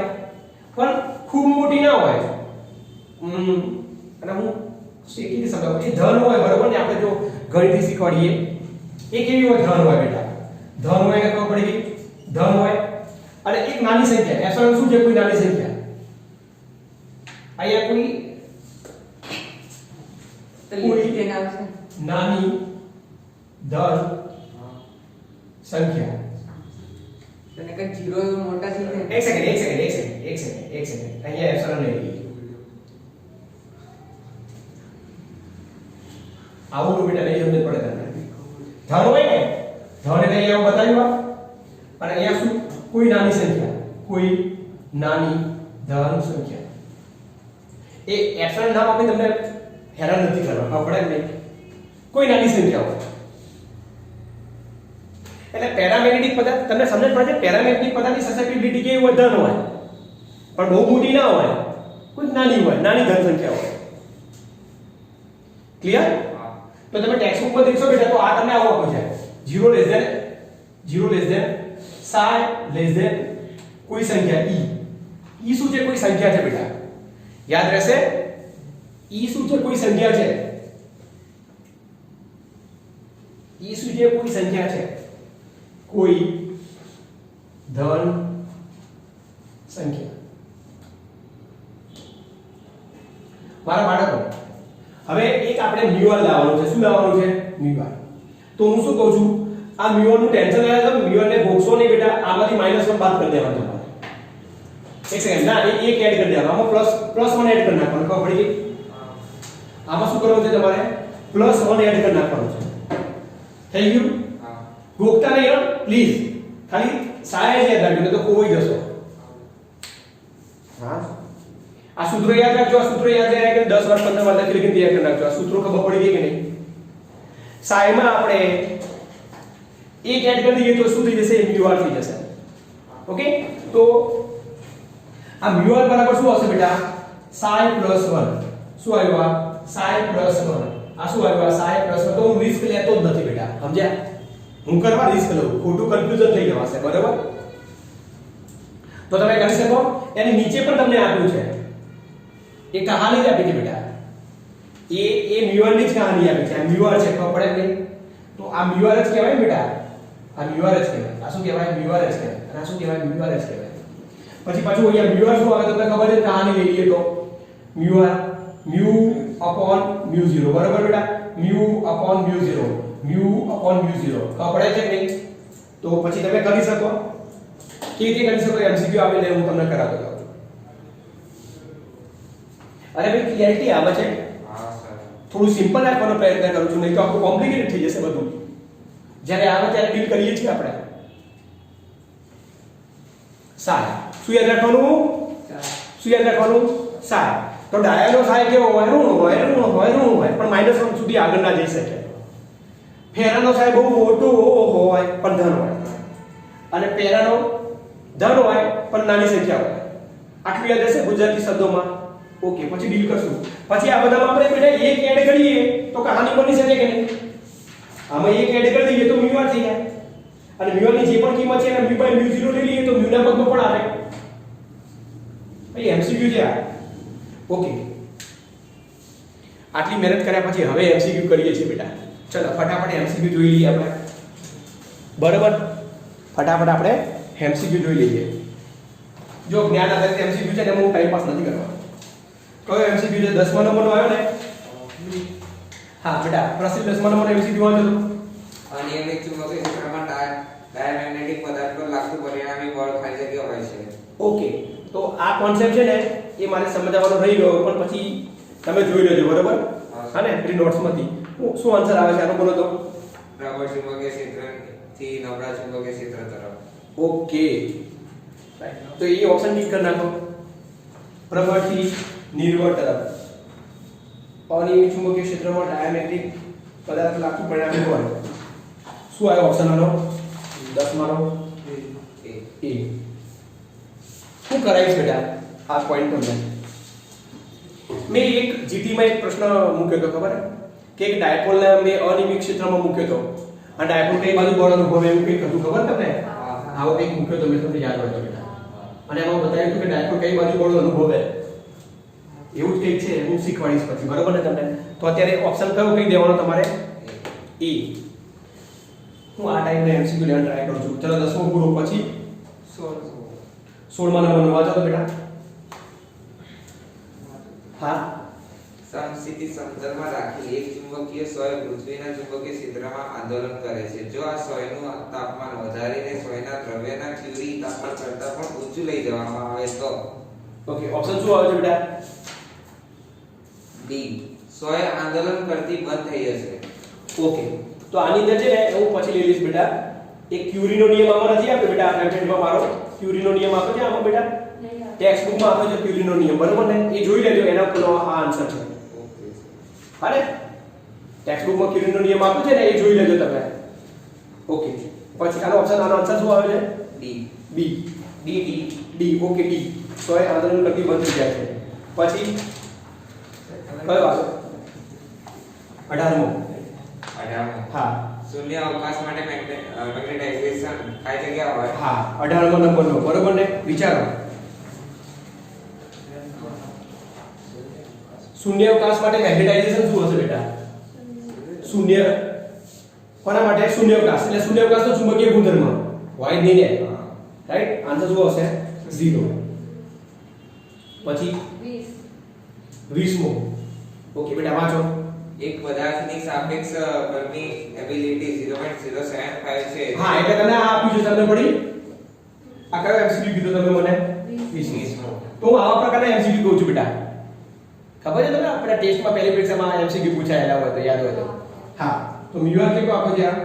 A: પણ ખૂબ મોટી ના હોય અને હું શીખી સમજાવું એ ધન હોય બરોબર ને આપણે જો ગણિતથી શીખવાડીએ એ કેવી હોય ધન હોય બેટા ધન હોય એટલે ખબર પડી ગઈ ધન હોય અને એક નાની સંખ્યા એપ્સિલોન શું છે કોઈ નાની સંખ્યા અહીંયા કોઈ નાની ધન સંખ્યા
B: તને કે 0 મોટા થઈ જાય
A: એક સેકન્ડ અહીંયા એપ્સિલોન લઈ લઈએ આવું બેટા નહીં સમજ પડે તને ધન હોય ને ધન એટલે અહીંયા બતાવ્યું અને અહીંયા શું કોઈ નાની ધન સંખ્યા એ એપ્સિલોન નામ આપી તમને હેરાન નથી કરવા ખબર પડે નહીં કોઈ નાની સંખ્યા હોય એટલે પેરામેગ્નેટિક પદાર્થ તમને સમજ પડે છે પેરામેગ્નેટિક પદાર્થની સસેપ્ટિબિલિટી કેવી હોય ધન હોય પણ બહુ મોટી ના હોય કોઈ નાની ધન સંખ્યા હોય ક્લિયર તો તમે ટેક્સ્ટ બુકમાં દેખશો બેટા તો આ તમને આવું આપી જાય 0 psi કોઈ સંખ્યા e શું છે કોઈ સંખ્યા છે બેટા યાદ રહેશે e શું છે કોઈ સંખ્યા છે કોઈ ધન સંખ્યા મારા બાળકો હવે એક આપણે મ્યુઅર લાવવાનું છે શું લાવવાનું છે મ્યુઅર તો હું શું કહું છું આ મ્યુઅર નું ટેન્શન લેવા તો મ્યુઅર ને ભોગશો નહીં બેટા આમાંથી -1 બાદ કરી દેવાનું તમારે એક સેકન્ડ ના એક એડ કરી દેવાનું આમાં +1 એડ કરી નાખવાનું ખબર પડી ગઈ આમાં શું કરવાનું છે તમારે +1 એડ કરી નાખવાનું છે થઈ ગયું ભોગતા નહીં હો પ્લીઝ ખાલી સાયન્સ યાદ રાખજો તો કોઈ જશો હા આ સૂત્રો યાદ રાખજો આ સૂત્રો યાદ રાખજો કે 10 વાર 15 વાર લખી લખીને તૈયાર કરી નાખજો આ સૂત્રો ખબર પડી ગઈ કે નહીં સાયમાં આપણે એક એડ કરી દઈએ તો શું થઈ જશે μr થઈ જશે ઓકે તો આ μr બરાબર શું આવશે બેટા psi + 1 શું આવ્યું આ psi + 1 આ શું આવ્યું આ psi + 1 તો હું રિસ્ક લેતો જ નથી બેટા સમજ્યા હું કરવા રિસ્ક લઉં ખોટું કન્ફ્યુઝન થઈ જવાશે બરાબર તો તમે કરી શકો એની નીચે પણ તમને આપ્યું છે એ કહાની જ આપી છે બેટા એ μr ની જ કહાની આપી છે આ μr છે ખબર પડે નહીં તો આ μr જ કહેવાય બેટા આ μr જ કહેવાય આ શું કહેવાય μr જ કહેવાય અને આ શું કહેવાય μr જ કહેવાય પછી પાછું અહીંયા μr શું આવે તો તમને ખબર છે કહાની લઈ લઈએ તો μr μ/μ0 બરાબર બેટા μ/μ0 μ/μ0 ખબર પડે છે નહીં તો પછી તમે કરી શકો કેવી રીતે કરી શકો MCQ આપીને હું તમને કરાવતો જાઉં અરે ભાઈ ક્લિયરિટી આવે છે
B: હા સર
A: થોડું સિમ્પલ રાખવાનો પ્રયત્ન કરું છું નહીં તો આખું કોમ્પ્લિકેટેડ થઈ જશે બધું જ્યારે આવે ત્યારે ડીલ કરીએ છીએ આપણે સાય શું યાદ રાખવાનું શું યાદ રાખવાનું સાય તો ડાયાનો સાય કેવો હોય ઋણ હોય પણ -1 સુધી આગળ ના જઈ શકે ફેરાનો સાય બહુ મોટો હોય પણ ધન હોય અને પેરાનો ધન હોય પણ નાની સંખ્યા હોય આટલું યાદ હશે ગુજરાતી શબ્દોમાં ઓકે પછી ડીલ કરશું પછી આ બધામાં આપણે બેટા એક એડ કરીએ તો કહાની બની શકે કે નહીં આમાં એક એડ કરી દઈએ તો μr થઈ જાય અને μr ની જે પણ કિંમત છે એને μ/μ0 લઈ લઈએ તો μ ના પદમાં પણ આવે ભાઈ MCQ છે આ ઓકે આટલી મહેનત કર્યા પછી હવે MCQ કરીએ છીએ બેટા ચલો ફટાફટ MCQ જોઈ લઈએ આપણે બરાબર ફટાફટ આપણે MCQ જોઈ લઈએ જો જ્ઞાન આધારિત MCQ છે ને હું ટાઈમ પાસ નથી કરવાનો કયો MCQ છે 10મા નંબરનો આવ્યો ને હા બેટા પ્રસિદ્ધ 10મા નંબરનો MCQ વાંચો તો
B: અનિયમિત ચુંબકીય ક્ષેત્રમાં ડાયામેગ્નેટિક પદાર્થ પર લાગતું પરિણામી બળ ખાલી જગ્યા હોય છે
A: ઓકે તો આ કોન્સેપ્ટ છે ને એ મારે સમજાવવાનો રહી ગયો પણ પછી તમે જોઈ લેજો બરાબર હા ને પ્રી નોટ્સમાંથી શું આન્સર આવે છે આનો બોલો તો
B: પ્રબળ ચુંબકીય ક્ષેત્રથી નબળા ચુંબકીય ક્ષેત્ર તરફ
A: ઓકે તો એ ઓપ્શન ટીક કરી નાખો પ્રબળથી નિર્બળ તરફ અનિયમિત ચુંબકીય ક્ષેત્રમાં ડાયામેગ્નેટિક પદાર્થ લાગતું પરિણામી હોય શું આવ્યો ઓપ્શન આનો 10માનો એ શું કરાઈશ બેટા આ પોઈન્ટ તમને મેં એક જીટીમાં એક પ્રશ્ન મૂક્યો હતો ખબર કે એક ડાયપોલને મેં અનિયમિત ક્ષેત્રમાં મૂક્યો હતો આ ડાયપોલ કઈ બાજુ બળ અનુભવે એવું કંઈક હતું ખબર તમને આવો કંઈક મૂક્યો તો મેં તમને યાદ હોય તો બેટા અને એમાં બતાવ્યું હતું કે ડાયપોલ કઈ બાજુ બળ અનુભવે એવું જ કંઈક છે હું શીખવાડીશ પછી બરોબર ને તમને તો અત્યારે ઓપ્શન કયો કહી દેવાનો તમારે એ હું આ ટાઈમને MCQ લેવાનો ટ્રાય કરું છું ચલો 10મો પૂરો પછી 16મા નંબરનો વાંચો તો બેટા હા
B: સમસ્થિતિ સમતલમાં રાખી એક ચુંબકીય સોય પૃથ્વીના ચુંબકીય ક્ષેત્રમાં આંદોલન કરે છે જો આ સોયનું તાપમાન વધારીને સોયના દ્રવ્યના ક્યુરી તાપમાન કરતાં પણ ઊંચું લઈ જવામાં આવે તો
A: ઓકે ઓપ્શન શું આવે છે બેટા
B: ડી સોય આંદોલન કરતી બંધ થઈ જશે
A: ઓકે તો આની અંદર છે ને હું પછી લઈ લઈશ બેટા એક ક્યુરીનો નિયમ આમાં નથી આપ્યો બેટા અસાઇનમેન્ટમાં મારો ક્યુરીનો નિયમ આપ્યો છે આમાં બેટા ટેક્સ્ટ બુકમાં આપ્યો છે ક્યુરીનો નિયમ બરાબર ને એ જોઈ લેજો એના પરનો આ આન્સર છે
B: ઓકે
A: હા ને ટેક્સ્ટ બુકમાં ક્યુરીનો નિયમ આપ્યો છે ને એ જોઈ લેજો તમે ઓકે પછી આનો આન્સર શું આવે છે
B: D
A: B D okay D સોય આંદોલન કરતી બંધ થઈ જાય છે પછી કયો આવે 18મો હા
B: શૂન્ય અવકાશ માટે મેગ્નેટાઇઝેશન ખાલી જગ્યા હોય
A: હા 18મો નંબરનો બરોબર ને વિચારો શૂન્ય અવકાશ માટે મેગ્નેટાઇઝેશન શું હશે બેટા શૂન્ય કોના માટે શૂન્ય અવકાશ એટલે શૂન્ય અવકાશનો ચુંબકીય ગુણધર્મ હોય નહીં ને રાઈટ આન્સર શું હશે 0 પછી 20મો ઓકે બેટા વાંચો
B: એક પદાર્થની સાપેક્ષ પરમિએબિલિટી 0.075 છે
A: હા એટલે તને આ આપ્યું છે તમને પડી આ કયો MCQ કીધો તમે મને 20મો તો હું આવા પ્રકારના MCQ કહું છું બેટા ખબર છે તમને આપણા ટેસ્ટમાં પહેલી પરીક્ષામાં MCQ પૂછાયેલા હોય તો યાદ હોય તો હા તો μr કેટલો આપો છે આ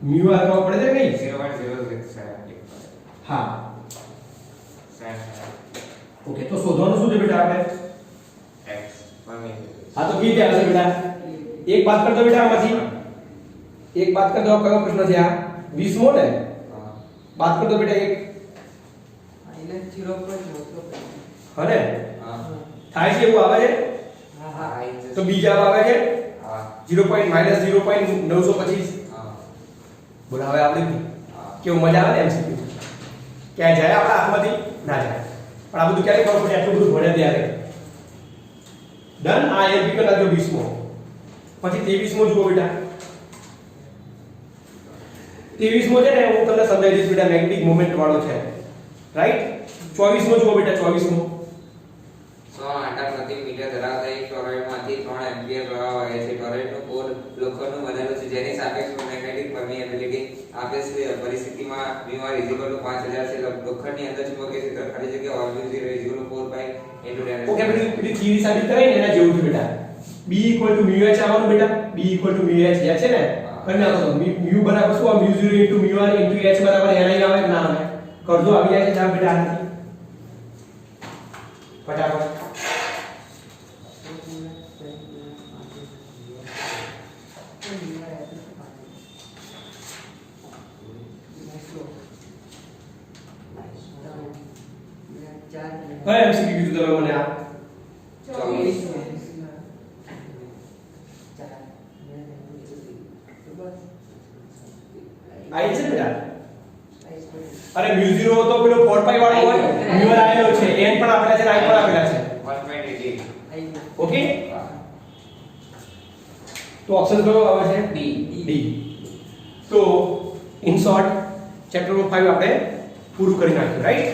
A: μr ખબર પડે છે કે નહીં
B: 0.075
A: હા ઓકે તો શોધવાનું શું છે બેટા આપણે
B: x પરમિએબિલિટી
A: હા તો કીધે આવશે બેટા એક બાદ કરતો બેટા આમાંથી एक बात कर दो, कयो प्रश्न છે આ 20મો ને?
B: હા
A: बात कर दो बेटा एक
C: આઈને 0.9
A: હને
B: હા
A: થાય છે એવું આવે છે
C: હા
B: હા
C: હા
A: તો બીજા આવે છે
B: હા
A: 0.-0.925
B: હા
A: બોલો હવે આપણે
B: હા
A: કેવું મજા આવે ને MCQ ક્યાં જાય આપણા હાથમાંથી ના જાય પણ આ બધું ક્યારે ખબર પડે આટલું બધું ભણ્યા ત્યારે ડન આ LP કરી નાખજો 20મો પછી 23મો જુઓ બેટા 23મો છે ને હું તમને સમજાવી દઈશ બેટા મેગ્નેટિક મોમેન્ટ વાળો છે રાઈટ 24મો જુઓ બેટા 24મો
B: 100 આટા પ્રતિ મીટર ધરાવતા એક ટોરોઇડમાંથી 3 એમ્પિયર પ્રવાહ વહે છે ટોરોઇડનું કોર લોખંડનું બનેલું છે જેની સાપેક્ષમાં મેગ્નેટિક પરમિએબિલિટી આપેલ પરિસ્થિતિમાં μr 5000 છે લોખંડની અંદર ચુંબકીય ક્ષેત્ર ખાલી જગ્યા ઓર્બિટ 0 4 pi * 10
A: ઓકે પેલી થિયરી સાબિત કરાઈ ને એના જેવું છે બેટા B = μh આવવાનું બેટા B = μh યાદ છે ને કરી નાખો તો mu બરાબર શું આવે μ0 * μr * h બરાબર ni આવે કે ના આવે કરજો આવી જાય છે જવાબ બેટા આનાથી ફટાફટ કયા MCQ કીધું તમે મને આ
C: 24
A: આઈ છે બેટા અરે μ0 તો પેલો 4 પાઈ વાળો હોય μr આવેલો છે n પણ આપેલા છે i પણ આપેલા છે
B: 1.88
A: ઓકે તો ઓપ્શન કયો આવે છે
B: D
A: ડી તો ઇન શોર્ટ ચેપ્ટર 5 આપણે પૂરું કરી નાખ્યું રાઈટ